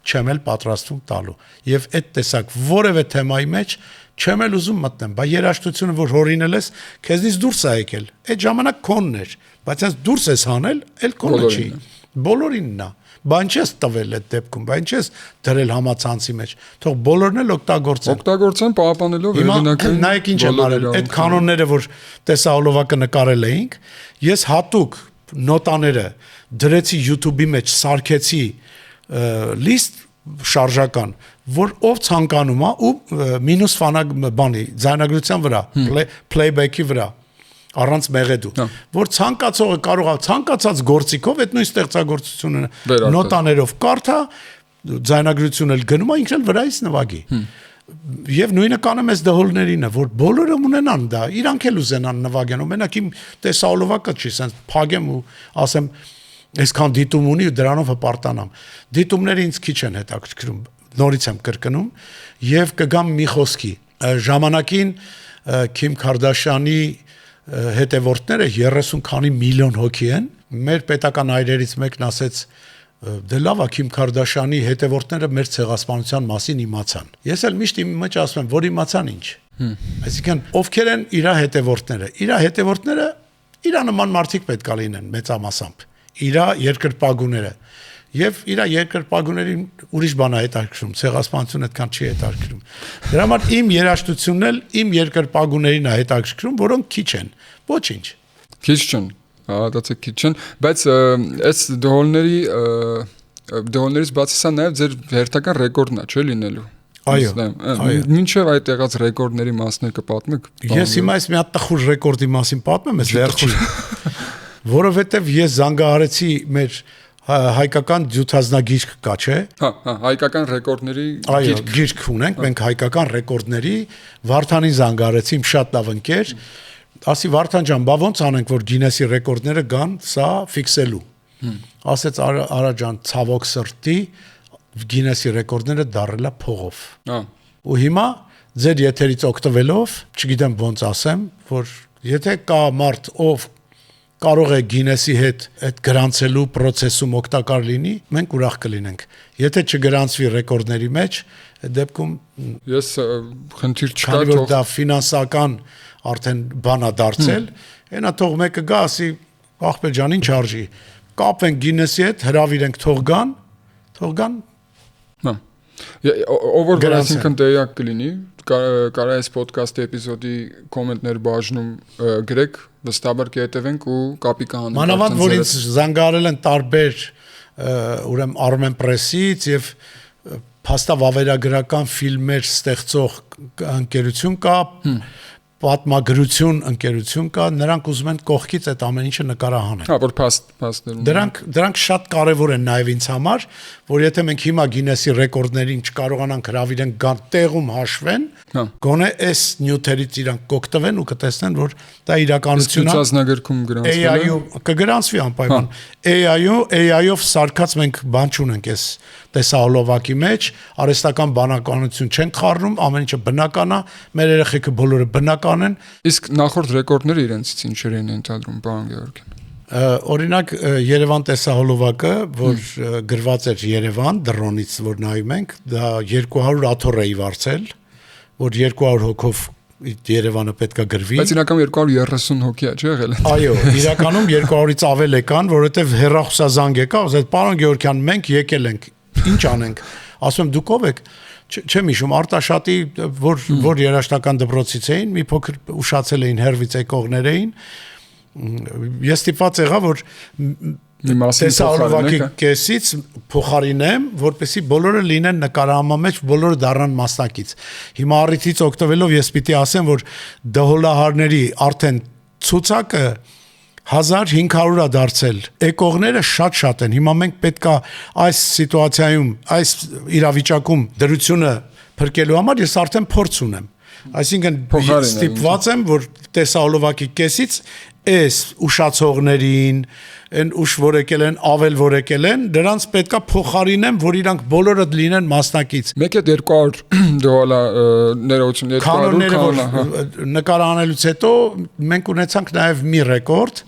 չեմ էլ պատրաստվում տալու։ Եվ այդ տեսակ որևէ թեմայի մեջ չեմ էլ ուզում մտնեմ, բայց երաժշտությունը որ հորինել ես, քեզնից դուրս է եկել։ Այդ ժամանակ քոնն էր, բայց այս դուրս ես հանել, էլ քոնը չի։ Բոլորինն է։ Բան չես տվել այդ դեպքում, բան չես դրել համացանցի մեջ։ Թող բոլորն էլ օգտագործեն պահպանելով հեղինակային։ Նայեք ինչ եմ արել, այդ կանոնները, որ տեսահոլովակը նկարել էինք, ես հատուկ նոտաները դրեցի YouTube-ի մեջ, սարքեցի լիստ շարժական, որ ով ցանկանում է ու մինուս ֆանակ բանի ձայնագրության վրա, playback-ի վրա առանց մեղեդու, որ ցանկացողը կարող է ցանկացած գործիքով այդ նույն ստեղծագործությունը նոտաներով կարդա, ձայնագրություն էլ գնում է, ինքն էլ վրայից նվագի։ Եվ նույնը կանեմ ես դհոլներինը, որ բոլորը ունենան դա, իրանք էլ ուզենան նվագեն, ու մենակ իմ տեսահոլովակը չի, ասենց փագեմ ու ասեմ այսքան դիտում ունի ու դրանով հպարտանամ։ Դիտումները ինձ քիչ են հետաքրքրում, նորից եմ կրկնում եւ կգամ մի խոսքի։ Ժամանակին Քիմ Քարդաշյանի հետևորդները 30 քանի միլիոն հոգի են։ Մեր պետական այրերից մեկն ասեց. «Դե լավ է, Քիմ Քարդաշյանի հետևորդները մեր ցեղասպանության մասին իմացան»։ Ես էլ միշտ իմ մեջ ասում եմ, որ իմացան ինչ։ Այսինքն ովքեր են իր հետևորդները։ Իր հետևորդները իր նման մարդիկ պետք է լինեն մեծամասամբ։ Իր երկրպագուները եւ իր երկրպագուներին ուրիշ բան է հետաքրքրում, ցեղասպանությունը այդքան չի հետաքրքրում։ Դրա համար իմ երաժշտությունն էլ իմ երկրպագուներին է հետաքրքրում, որոնք քիչ են։ Ոչինչ։ Քիչ չեն, հատացեք քիչ չեն, բայց այս դհոլներից բացի սա նաեւ ձեր հերթական ռեկորդն է, չէ՞ լինելու։ Այո։ Մինչև այդ եղած ռեկորդների մասներ կպատմեք։ Ես հիմա այս մի հատ տխուր ռեկորդի մասին պատմեմ, ես վերջի։ Որովհետեւ ես զանգահարեցի մեր հայկական ջութազնագիրք կա, չէ՞։ Հա, հայկական ռեկորդների գիրք ունենք, մենք հայկական ռեկորդների Վարդանին զանգահարեցի, իմ շատ լավ ընկեր, ասի Վարդան ջան, բա ոնց անենք, որ Գինեսի ռեկորդները գան սա ֆիքսելու։ Ասեց Արա ջան, ցավոք սրտի Գինեսի ռեկորդները դարելա փողով։ Ու հիմա ձեր եթերից օգտվելով, չգիտեմ ոնց ասեմ, որ եթե կա մարդ, ով կարող է Գինեսի հետ այդ գրանցելու process-ում օգտակար լինի, մենք ուրախ կլինենք։ Եթե չգրանցվի ռեկորդների մեջ, այդ դեպքում ես խնդիր չկա, քանի որ դա ֆինանսական արդեն բան է դարձել, այնա թող մեկը գա, ասի, ախպեր ջան, ինչ արժի։ Կապենք Գինեսի հետ, հրավիրենք թող գան։ Հա։ Ով որ այսինքն տեղյակ կլինի, կարա այս ոդքասթի էպիզոդի կոմենտներ բաժնում գրեք, վստահաբար կհետևենք ու կապի կհանենք։ Մանավանդ որ ինձ զանգահարել են տարբեր ուրեմն Armenpress-ից եւ փաստավավերագրական ֆիլմեր ստեղծող ընկերություն կա, պատմագրություն ընկերություն կա, նրանք ուզում են կողքից այդ ամեն ինչը նկարահանել։ Հա, որ փաստներ։ Դրանք շատ կարևոր են նաև ինձ համար, որ եթե մենք հիմա Գինեսի ռեկորդներին չկարողանանք հրավիրենք գան տեղում հաշվեն, գոնե այս նյութերից իրանք կօգտվեն ու կտեսնեն, որ դա իրականություն է։ Ցուցազնագրքում գրանցվել է։ AI-ով կգրանցվի անպայման։ AI-ով սարքած մենք բան չունենք այս տեսահոլովակի մեջ, արհեստական բանականություն չենք խառնում, ամեն ինչը բնական է, մեր երեխեքը բոլորը բնական են։ Իսկ նախորդ ռեկորդները իրենցից ինչեր են ընդհանրում, պարոն Գեորգյան։ Օրինակ Երևան տեսահոլովակը, որ գրված էր Երևան դրոնից, որ նայում ենք, դա 200 աթոռ էի վարձել, որ 200 հոգով Երևանը պետքա գրվի։ Բայց իրականում 230 հոգի է, չէ՞ եղել։ Այո, իրականում 200-ից ավել եկան, որովհետև հեռախոսազանգ եկա, ասեց պարոն Գեորգյան, մենք եկել ենք, ինչ անենք։ Ասում եմ դուք ով եք։ Չեմ հիշում, Արտաշատի որ երաժշտական դպրոցից էին, մի փոքր ուշացել էին հերվից եկողներ էին։ Ես ստիպված եղա, որ տեսահոլովակի կեսից փոխարինեմ, որպեսզի բոլորը լինեն նկարահանմամեջ, բոլորը դառնան մասնակից։ Հիմա առիթից օգտվելով ես պիտի ասեմ, որ դհոլահարների արդեն ցուցակը 1500 է դարձել։ Եկողները շատ են։ Հիմա մենք պետքա այս սիտուացիայում, այս իրավիճակում դրությունը փրկելու համար ես արդեն փորձ ունեմ։ Այսինքն ստիպված եմ, որ տեսահոլովակի կեսից այս ուշացողներին, այն ուշ որ եկել են, ավել որ եկել են, դրանց պետքա փոխարինեմ, որ իրանք բոլորը լինեն մասնակից։ Մեկ է 200 դոլա ներողություն, 200 նկարահանելուց հետո մենք ունեցանք նաև մի ռեկորդ։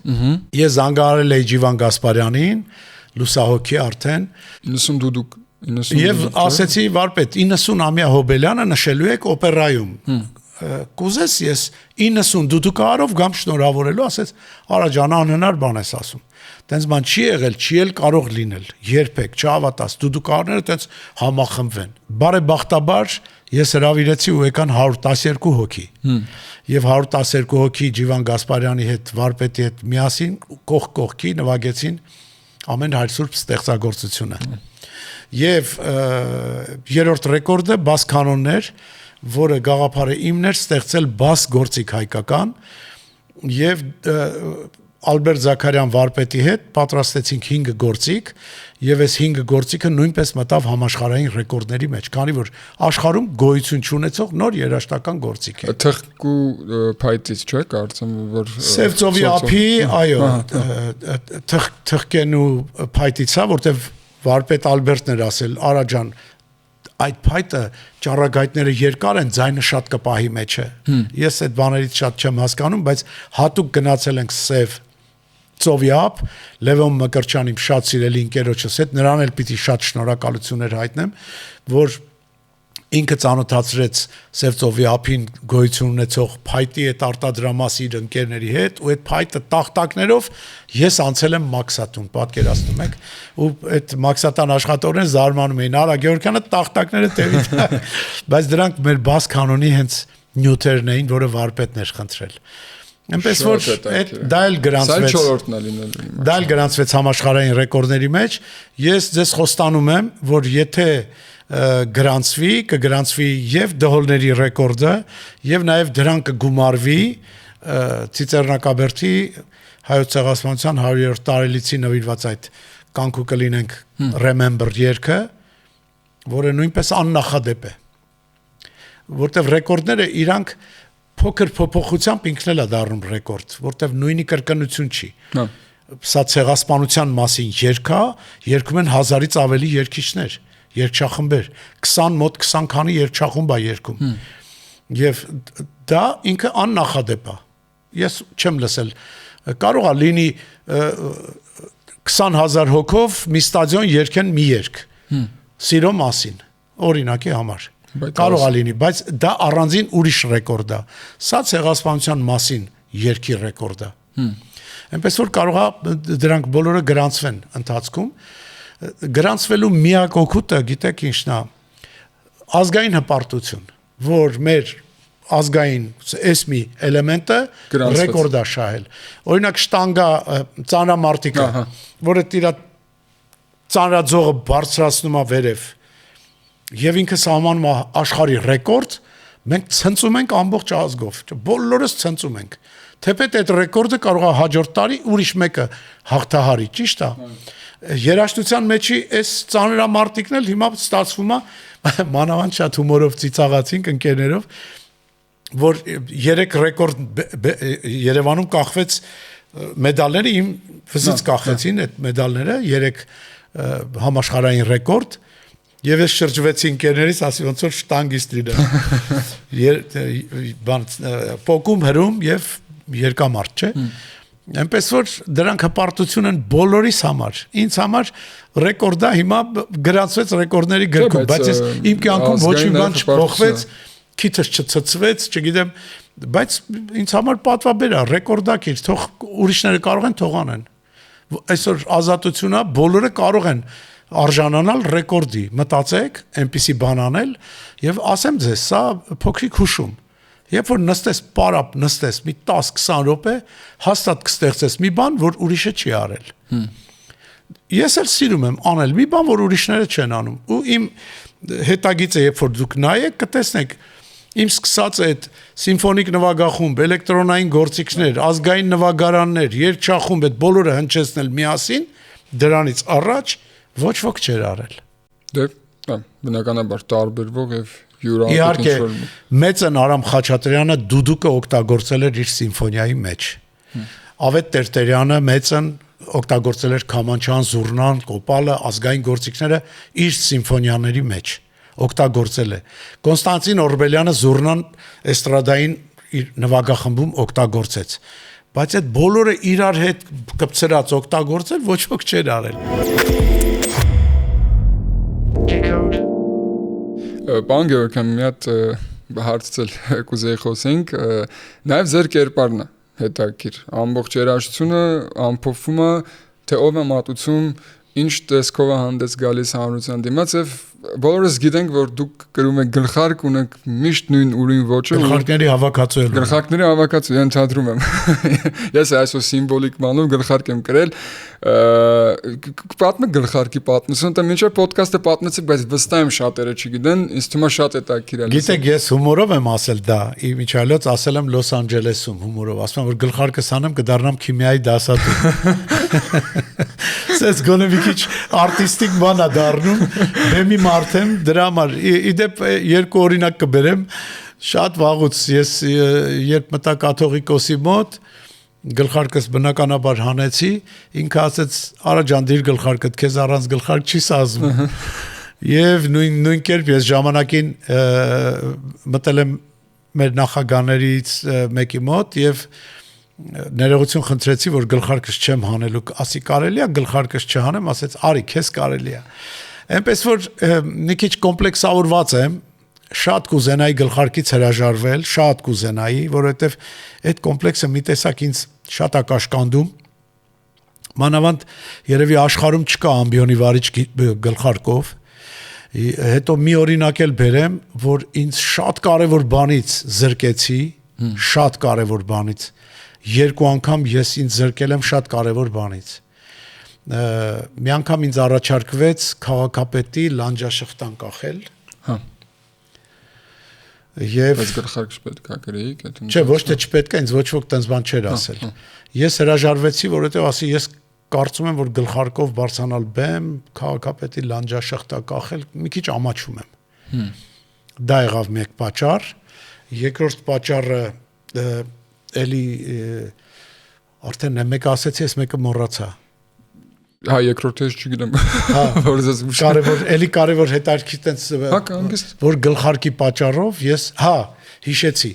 Ես զանգահարել էի Ջիվան Գասպարյանին, լուսահոգի արդեն 90 դուդուկ Եվ ասեցի վարպետ 90-ամյա Հոբելյանը նշելու եք օպերայում։ Կուզես ես 90 դուդուկարով գամ շնորհավորելու, ասեց արա ջան անհնար բան ես ասում։ Տենց բան չի եղել, չի էլ կարող լինել։ Երբեք չհավատաս, դուդուկարները տենց համախմբվեն։ Բարեբախտաբար ես հրավիրեցի ու եկան 112 հոգի։ Եվ 112 հոգի Ջիվան Գասպարյանի հետ, վարպետի հետ միասին կողք կողքի նվագեցին ամեն հայրսուրբ ստեղծագործությունը։ Եվ երրորդ ռեկորդը բաս կանոններ, որը գաղափարը իմն էր ստեղծել բաս գործիք հայկական եւ Ալբերտ Զաքարյան վարպետի հետ պատրաստեցինք 5 գործիք եւ այս 5 գործիքը նույնպես մտավ համաշխարհային ռեկորդների մեջ, քանի որ աշխարհում գոյություն չունեցող նոր երաժշտական գործիք է։ Թղկու փայտից չէ՞ կարծեմ որ Սևծովի ափի, այո, թղկենու փայտից է, որտեվ վարպետ Ալբերտն էր ասել, արա ջան, այդ փայտը ճառագայթները երկար են, ձայնը շատ կպահի մեջը։ Ես այդ բաներից շատ չեմ հասկանում, բայց հատուկ գնացել ենք Սև ծովի ափ, Լևոն Մկրտչյանի շատ սիրելի ընկերոջս հետ, նրան էլ պիտի շատ շնորհակալություններ հայտնեմ, որ ինքը ծանոթացրեց Սևծովի ափին գոյություն ունեցող փայտի հետ արտադրամասի իր ընկերների հետ ու այդ փայտը տախտակներով ես անցել եմ Մաքսատուն, պատկերացնում եք, ու այդ Մաքսատան աշխատողներն զարմանում էին, արա Գեորգյանը տախտակները տևից, բայց դրանք մեր բաս կանոնի հենց նյութերն էին, որը վարպետն էր խնդրել։ Այնպես որ դա էլ գրանցվեց։ Սա 4-րդն է լինել։ Դա էլ գրանցվեց համաշխարհային ռեկորդների մեջ։ Ես ձեզ խոստանում եմ, որ եթե կգրանցվի եւ դհոլների ռեկորդը եւ նաեւ դրան կգումարվի Ծիծեռնակաբերդի հայոց ցեղասպանության 100-րդ տարելիցի նվիրված այդ կանքու կլինենք Remember երգը, որը նույնպես աննախադեպ է, որտեվ ռեկորդները իրանք փոքր փոփոխությամբ ինքն էլ է դառնում ռեկորդ, որտեվ նույնի կրկնություն չի։ Սա ցեղասպանության մասին երգ է, երգում են 1000-ից ավելի երգիչներ, երգչախմբեր, 20 քանի երգչախումբ է երգում։ Եվ դա ինքը աննախադեպ է։ Ես չեմ լսել, կարող է լինի 20000 հոգով մի ստադիոն երգեն մի երգ, սիրո մասին, օրինակի համար։ Կարող է լինի, բայց դա առանձին ուրիշ ռեկորդ է։ Սա ցեղասպանության մասին երգի ռեկորդ է։ Այնպես որ կարող է դրանք բոլորը գրանցվեն ընթացքում։ Գրանցվելու միակ օգուտը, գիտեք ինչն է, ազգային հպարտություն, որ մեր ազգային էս մի էլեմենտը ռեկորդ է շահել։ Օրինակ շտանգա ծանրամարտիկը, որը իր ծանրաձողը բարձրացնում է վերև եւ ինքը սահմանում է աշխարհի ռեկորդ, մենք ցնծում ենք ամբողջ ազգով, բոլորս ցնծում ենք։ Թեպետ այդ ռեկորդը կարող է հաջորդ տարի ուրիշ մեկը հաղթահարի, ճիշտ է։ Երաժշտության մեջի այս ծանրամարտիկն էլ հիմա ստացվում է, մանավանդ շատ հումորով ծիծաղացինք ընկերներով, որ 3 ռեկորդ Երևանում կախվեց մեդալները, իմ վզից կախեցին այդ մեդալները, 3 համաշխարհային ռեկորդ։ Եվ ես շրջվեցի ընկերներից, ասի ոնց որ շտանգիստ լինեմ։ Բան պոկում հրում եւ երկամարտ, չէ։ Այնպես որ դրանք հպարտություն են բոլորիս համար։ Ինձ համար ռեկորդա հիմա գրանցվեց ռեկորդների գրքում, բայց ես իմ կյանքում ոչ մի բան չփոխվեց, քիթս չցծվեց, չգիտեմ, բայց ինձ համար պատվաբեր է, ռեկորդակիր, թող ուրիշները կարող են թողանեն։ Այսօր ազատությունա բոլորը կարող են արժանանալ ռեկորդի, մտածեք, այնպիսի բան անել եւ ասեմ ձեզ, սա փոքրիկ հուշում։ Երբ որ նստես պարապ, նստես մի 10-20 րոպե, հաստատ կստեղծես մի բան, որ ուրիշը չի արել։ Ես էլ սիրում եմ անել մի բան, որ ուրիշները չեն անում։ Ու իմ հետագիծը, երբ որ դուք նայեք, կտեսնեք իմ սկսած այդ սիմֆոնիկ նվագախումբ, էլեկտրոնային գործիքներ, ազգային նվագարաններ, երգչախումբ, այդ բոլորը հնչեցնել միասին, դրանից առաջ ոչ ոք չէր արել։ Դե, բնականաբար տարբերվող եւ Իհարկե, մեծն Արամ Խաչատրյանը դուդուկը օգտագործել էր իր սիմֆոնիայի մեջ։ Ավետ Տերտերյանը մեծն օգտագործել էր քամանչան, զուռնան, կոպալը, ազգային գործիքները իր սիմֆոնիաների մեջ օգտագործել է։ Կոնստանտին Օրբելյանը զուռնան էստրադային իր նվագախմբում օգտագործեց։ Բայց այդ բոլորը իրար հետ կպցրած օգտագործել ոչ ոք չէր արել։ Պարոն Գևորգյան, մի հատ հարցել կուզեի խոսենք, նաև ձեր կերպարն է հետաքրքիր, ամբողջ երաժշտությունը ամփոփվում է, թե ով է մատուցում, ինչ տեսքով է հանդես գալիս հանրության դիմաց եւ բոլորս գիտենք, որ դուք գրում եք գլխարկ, ունեք միշտ նույն ուրույն ոճը, գլխարկների հավաքածու է։ Գլխարկների հավաքածու, ենթադրում եմ։ Ես այսօր սիմվոլիկ բանով գլխարկ եմ գրել, պատմեք գլխարկի պատմությունը, դա մինչև ոդկասթը պատմեցիք, բայց վստահ եմ շատերը չգիտեն, ինձ թվում է շատ է տակիրել։ Գիտեք, ես հումորով եմ ասել դա, իմիջիալոց ասել եմ Լոս Անջելեսում հումորով, ասում եմ, որ գլխարկս անեմ կդառնամ քիմիայի դասատու։ Սենց գոնե մի քիչ արտիստիկ բան է դառնում, բեմի մարդ եմ, դրա համար իդեպ երկու օրինակ կբերեմ, շատ վաղուց ես երբ մտա կաթողիկոսի մոտ գլխարկս բնականաբար հանեցի, ինքը ասեց արա ջան դիր գլխարկդ, քեզ առանց գլխարկ չի սազում։ Եվ նույն կերպ ես ժամանակին մտել եմ մեր նախագաներից մեկի մոտ եւ ներողություն խնդրեցի, որ գլխարկս չեմ հանելու, ասի կարելի է գլխարկս չհանեմ, ասեց արի, քեզ կարելի է։ Այնպես որ մի քիչ կոմպլեքսավորված եմ, շատ կուզենայի գլխարկից հրաժարվել, շատ կուզենայի, որովհետև այդ կոմպլեքսը մի տեսակ ինձ շատ է կաշկանդում։ Մանավանդ երևի աշխարհում չկա ամբիոնի վարիչ գլխարկով։ Հետո մի օրինակ էլ բերեմ, որ ինձ շատ կարևոր բանից զրկեցի, շատ կարևոր բանից։ Երկու անգամ ես ինձ զրկել եմ շատ կարևոր բանից։ Մի անգամ ինձ առաջարկվեց քաղաքապետի լանջաշղթան կախել։ Հա։ Եվ բայց գլխարկ չպետք է գրեիք, այդ չէ, ոչ թե չպետք է, ինձ ոչ ոք տենց բան չէր ասել։ Ես հրաժարվեցի, որովհետև ասի ես կարծում եմ, որ գլխարկով բարձրանալ բեմ, քաղաքապետի լանջաշղթա կախել, մի քիչ ամաչում եմ։ Դա եղավ մեկ պատճառ, երկրորդ պատճառը էլի արդեն մեկը ասեցի, ես մեկը մոռացա։ Հա, երկրորդը ես չգիտեմ։ Հա, որ ես կարևոր, էլի կարևոր հետաքրքիր տենց որ գլխարկի պատճառով ես, հա, հիշեցի։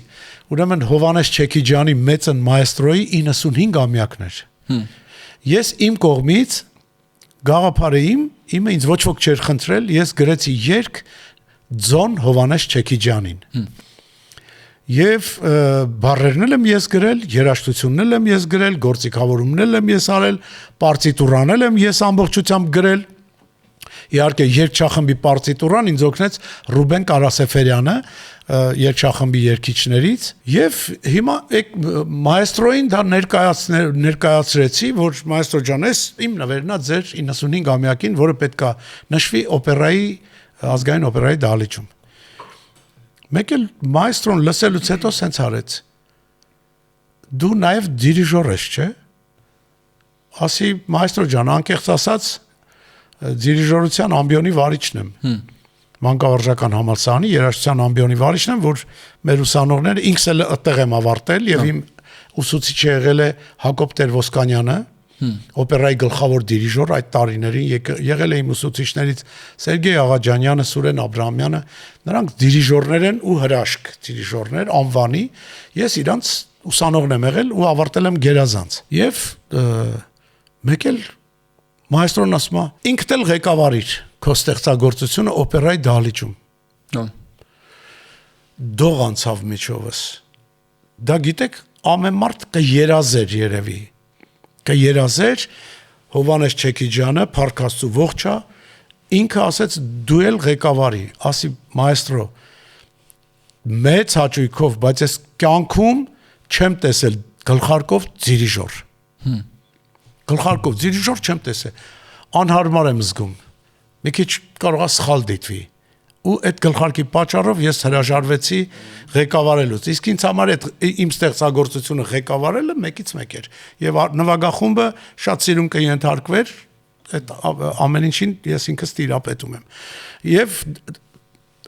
Ուրեմն Հովանես Չեքիջյանի մեծն մայստրոյի 95-ամյակն էր։ Ես իմ կողմից գաղափարը իմը ինձ ոչ ոք չէր խնդրել, ես գրեցի երգ Ձոն Հովանես Չեքիջյանին։ Եվ բառերն եմ ես գրել, երաժշտությունն եմ ես գրել, գործիքավորումն եմ ես արել, պարտիտուրան եմ ես ամբողջությամբ գրել։ Իհարկե երգչախմբի պարտիտուրան ինձ օգնեց Ռուբեն Կարասեֆերյանը, երգչախմբի երգիչներից, եւ հիմա մայստրոին դա ներկայացրեցի, որ մայստրո ջան, ես իմ նվերնա ձեր 95-ամյակին, որը պետքա նշվի օպերայի, ազգային օպերայի դահլիճում։ Մեկ էլ մայստրոն լսելուց հետո սենց արեց։ Դու նաև դիրիժոր ես, չէ՞։ Ասի մայստրո ջան, անկեղծ ասած, դիրիժորության ամբիոնի վարիչն եմ։ Մանկավարժական համալսարանի երաժշտության ամբիոնի վարիչն եմ, որ մեր ուսանողները ինքս էլ այդտեղ եմ ավարտել եւ իմ ուսուցիչը եղել է Հակոբ Տեր-Ոսկանյանը, օպերայի գլխավոր դիրիժոր այդ տարիներին եղել է իմ ուսուցիչներից Սերգեյ Աղաջանյանը, Սուրեն Աբրահամյանը, նրանք դիրիժորներ են ու հրաշք դիրիժորներ անվանի, ես իրանց ուսանողն եմ եղել ու ավարտել եմ գերազանց։ Եվ մեկ էլ մայստրոն ասում է, ինքդ էլ ղեկավարիր քո ստեղծագործությունը օպերայի դահլիճում։ Դող անցավ միջովս։ Դա գիտեք, ամեն մարդ կերազեր երևի։ Կերազեր Հովանես Չեքիջյանը, Փարքաստու ողջա, ինքը ասեց դու էլ ղեկավարի, ասի մայստրո, մեծ հաճույքով, բայց ես կյանքում չեմ տեսել գլխարկով դիրիժոր։ Գլխարկով դիրիժոր չեմ տեսել։ Անհարմար եմ զգում։ Մի քիչ կարող է սխալ դիտվի։ Ու այդ գլխարկի պատճառով ես հրաժարվեցի ղեկավարելուց։ Իսկ ինձ համար այդ իմ ստեղծագործությունը ղեկավարելը մեկից մեկ էր։ Եվ նվագախումբը շատ սիրուն կենթարկվեր, այդ ամեն ինչին ես ինքս տիրապետում եմ։ Եվ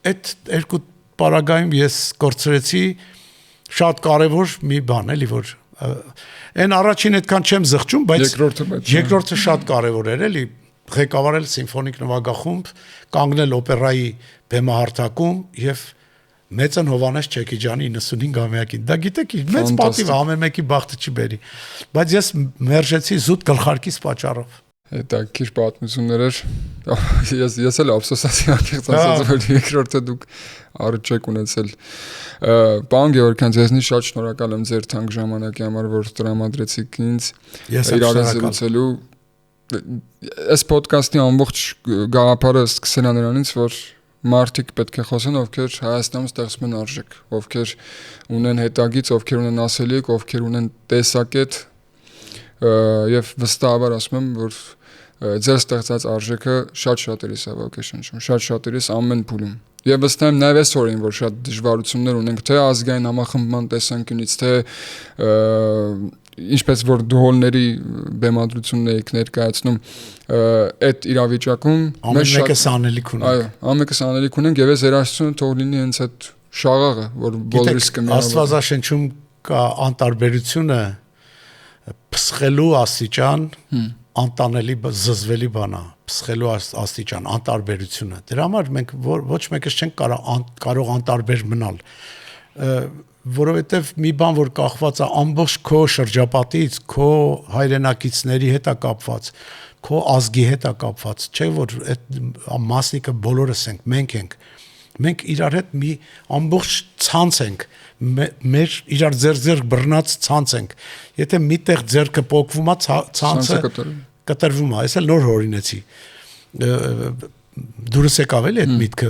այդ երկու պարագայում ես կորցրեցի շատ կարևոր մի բան, էլի որ այն առաջին այդքան չեմ զղջում, բայց երկրորդը շատ կարևոր էր, էլի ղեկավարել սիմֆոնիկ նվագախումբ, կանգնել օպերայի բեմահարթակում եւ մեծն Հովանես Չեքիջյանի 95-ամյակին։ Դա գիտեք, մեծ պատիվ ամեն մեկի բախտը չի բերի, բայց ես մերժեցի զուտ գլխարկից պատճառով։ Դա քիչ պատմություններ էր։ Ես էլ ափսոսացի անկեղծ ասած, որ երկրորդը դուք առիթ չեք ունեցել։ Պարոն Գեորգյան, ձեզնից շատ շնորհակալ եմ ձեր թանկ ժամանակի համար, որ տրամադրեցիք ինձ իրար զրուցելու։ Այս ոդկասթի ամբողջ գաղափարը սկսել է նրանից, որ մարդիկ պետք է խոսեն, ովքեր Հայաստանում ստեղծում են արժեք, ովքեր ունեն հետագիծ, ովքեր ունեն ասելիք, ովքեր ունեն տեսակետ, եւ վստահաբար ասում եմ, որ ձեր ստեղծած արժեքը շատ-շատերիս է ոգեշնչում, շատ-շատերիս ամեն փուլում։ Եվ վստահ եմ նաև այս օրին, որ շատ դժվարություններ ունենք, թե ազգային համախմբման տեսանկյունից, թե ինչպես որ դուհոլների բեմադրությունն եք ներկայացնում, այդ իրավիճակում ամեն մեկը սանելիք ունենք։ Այո, ամեն մեկը սանելիք ունենք եւ այս երաժշտությունը թող լինի հենց այդ շաղաղը, որ բոլորիս կմիանա։ Աստվածաշնչում կա անտարբերությունը փսխելու աստիճան, անտանելի զզվելի բան է, փսխելու աստիճան, անտարբերությունը։ Դրա համար մենք ոչ մեկս չենք կարող անտարբեր մնալ, որովհետև մի բան, որ կախված է ամբողջ քո շրջապատից, քո հայրենակիցների հետ է կապված, քո ազգի հետ է կապված, չէ՞ որ այդ մասնիկը բոլորս ենք, մենք իրար հետ մի ամբողջ ցանց ենք, մեր իրար ձեր բռնած ցանց ենք։ Եթե միտեղ ձերքը պոկվում է, ցանցը կտրվում է, ես էլ նոր հորինեցի։ Դուրս եկավ էլի այդ միտքը։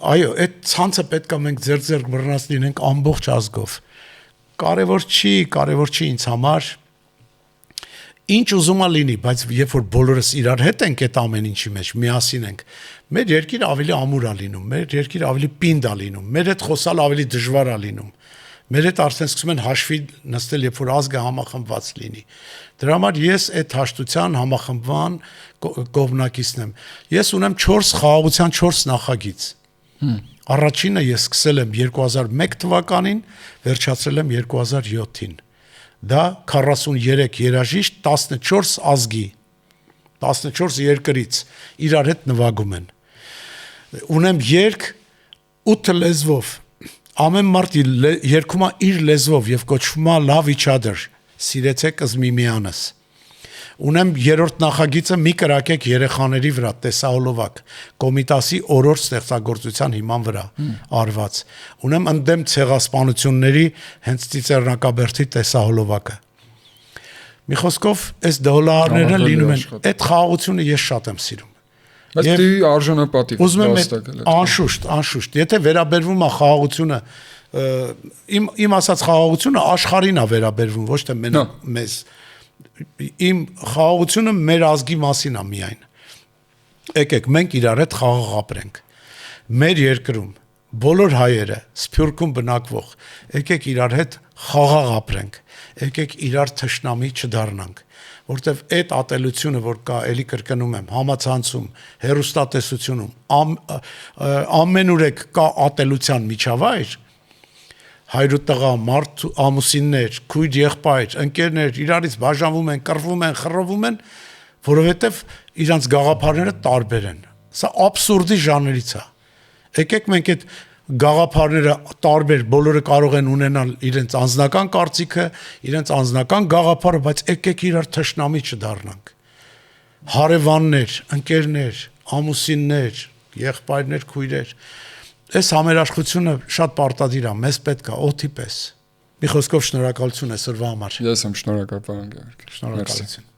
Այո, այդ ցանցը պետք է մենք ձեր բռնած լինենք ամբողջ ազգով։ Կարևոր չի ինձ համար ինչ ուզում է լինի, բայց երբ որ բոլորս իրար հետ ենք այդ ամեն ինչի մեջ, միասին ենք, մեր երկիրը ավելի ամուր է լինում, մեր երկիրը ավելի պինդ է լինում, մեր հետ խոսալ ավելի դժվար է լինում։ Մեր հետ արդեն սկսում են հաշվի նստել, երբ որ ազգը համախմբված լինի։ Դրա համար ես այդ հաշտության համախմբման կողմնակիցն եմ։ Ես ունեմ 4 խաղաղության 4 նախագիծ։ Առաջինը ես սկսել եմ 2001 թվականին, վերջացրել եմ 2007-ին։ Դա 43 երաժիշտ 14 ազգի, 14 երկրից իրար հետ նվագում են։ Ունեմ երգ 8 լեզվով։ Ամեն մարդ երգում է իր լեզվով եւ կոչվում է Love Each Other, սիրեցեք զմիմյանս։ Ունեմ երրորդ նախագիծը մի կրակեք երեխաների վրա, տեսահոլովակ, Կոմիտասի օրոր ստեղծագործության հիման վրա արված։ Ունեմ ընդդեմ ցեղասպանությունների հենց Ծիծեռնակաբերդի տեսահոլովակը։ Մի խոսքով, այս դոլարները լինում են, այդ խաղաղությունը ես շատ եմ սիրում։ Բայց դի արժանապատիվ ուզում եմ անշուշտ, եթե վերաբերվում է խաղաղությունը, իմ ասած խաղաղությունը աշխարհին է վերաբերվում, ոչ թե մենակ մեզ։ Իմ խաղաղությունը մեր ազգի մասին է միայն։ Եկեք մենք իրար հետ խաղաղ ապրենք։ Մեր երկրում բոլոր հայերը Սփյուռքում բնակվող, եկեք իրար հետ խաղաղ ապրենք։ Եկեք իրար թշնամի չդառնանք, որտեվ այդ ատելությունը, որ կա, էլի կրկնում եմ, համացանցում, հերոստատեսությունում, ամենուրեք կա ատելության միջավայր, հայր ու տղա, մարդ ամուսիններ, քույր եղբայր, ընկերներ իրարից բաժանվում են, կռվում են, խռովում են, որովհետև իրանց գաղափարները տարբեր են։ Սա աբսուրդի ժանրից է։ Եկեք մենք այդ գաղափարները տարբեր, բոլորը կարող են ունենալ իրենց անձնական կարծիքը, իրենց անձնական գաղափարը, բայց եկեք իրար թշնամի չդառնանք։ Հարևաններ, ընկերներ, ամուսիններ, եղբայրներ, քույրեր, այս համերաշխությունը շատ պարտադիր է, մեզ պետք է օդի պես։ Մի խոսքով շնորհակալություն այսօրվա համար։ Ես եմ շնորհակալ, պարոն Գևորգ։ Շնորհակալություն։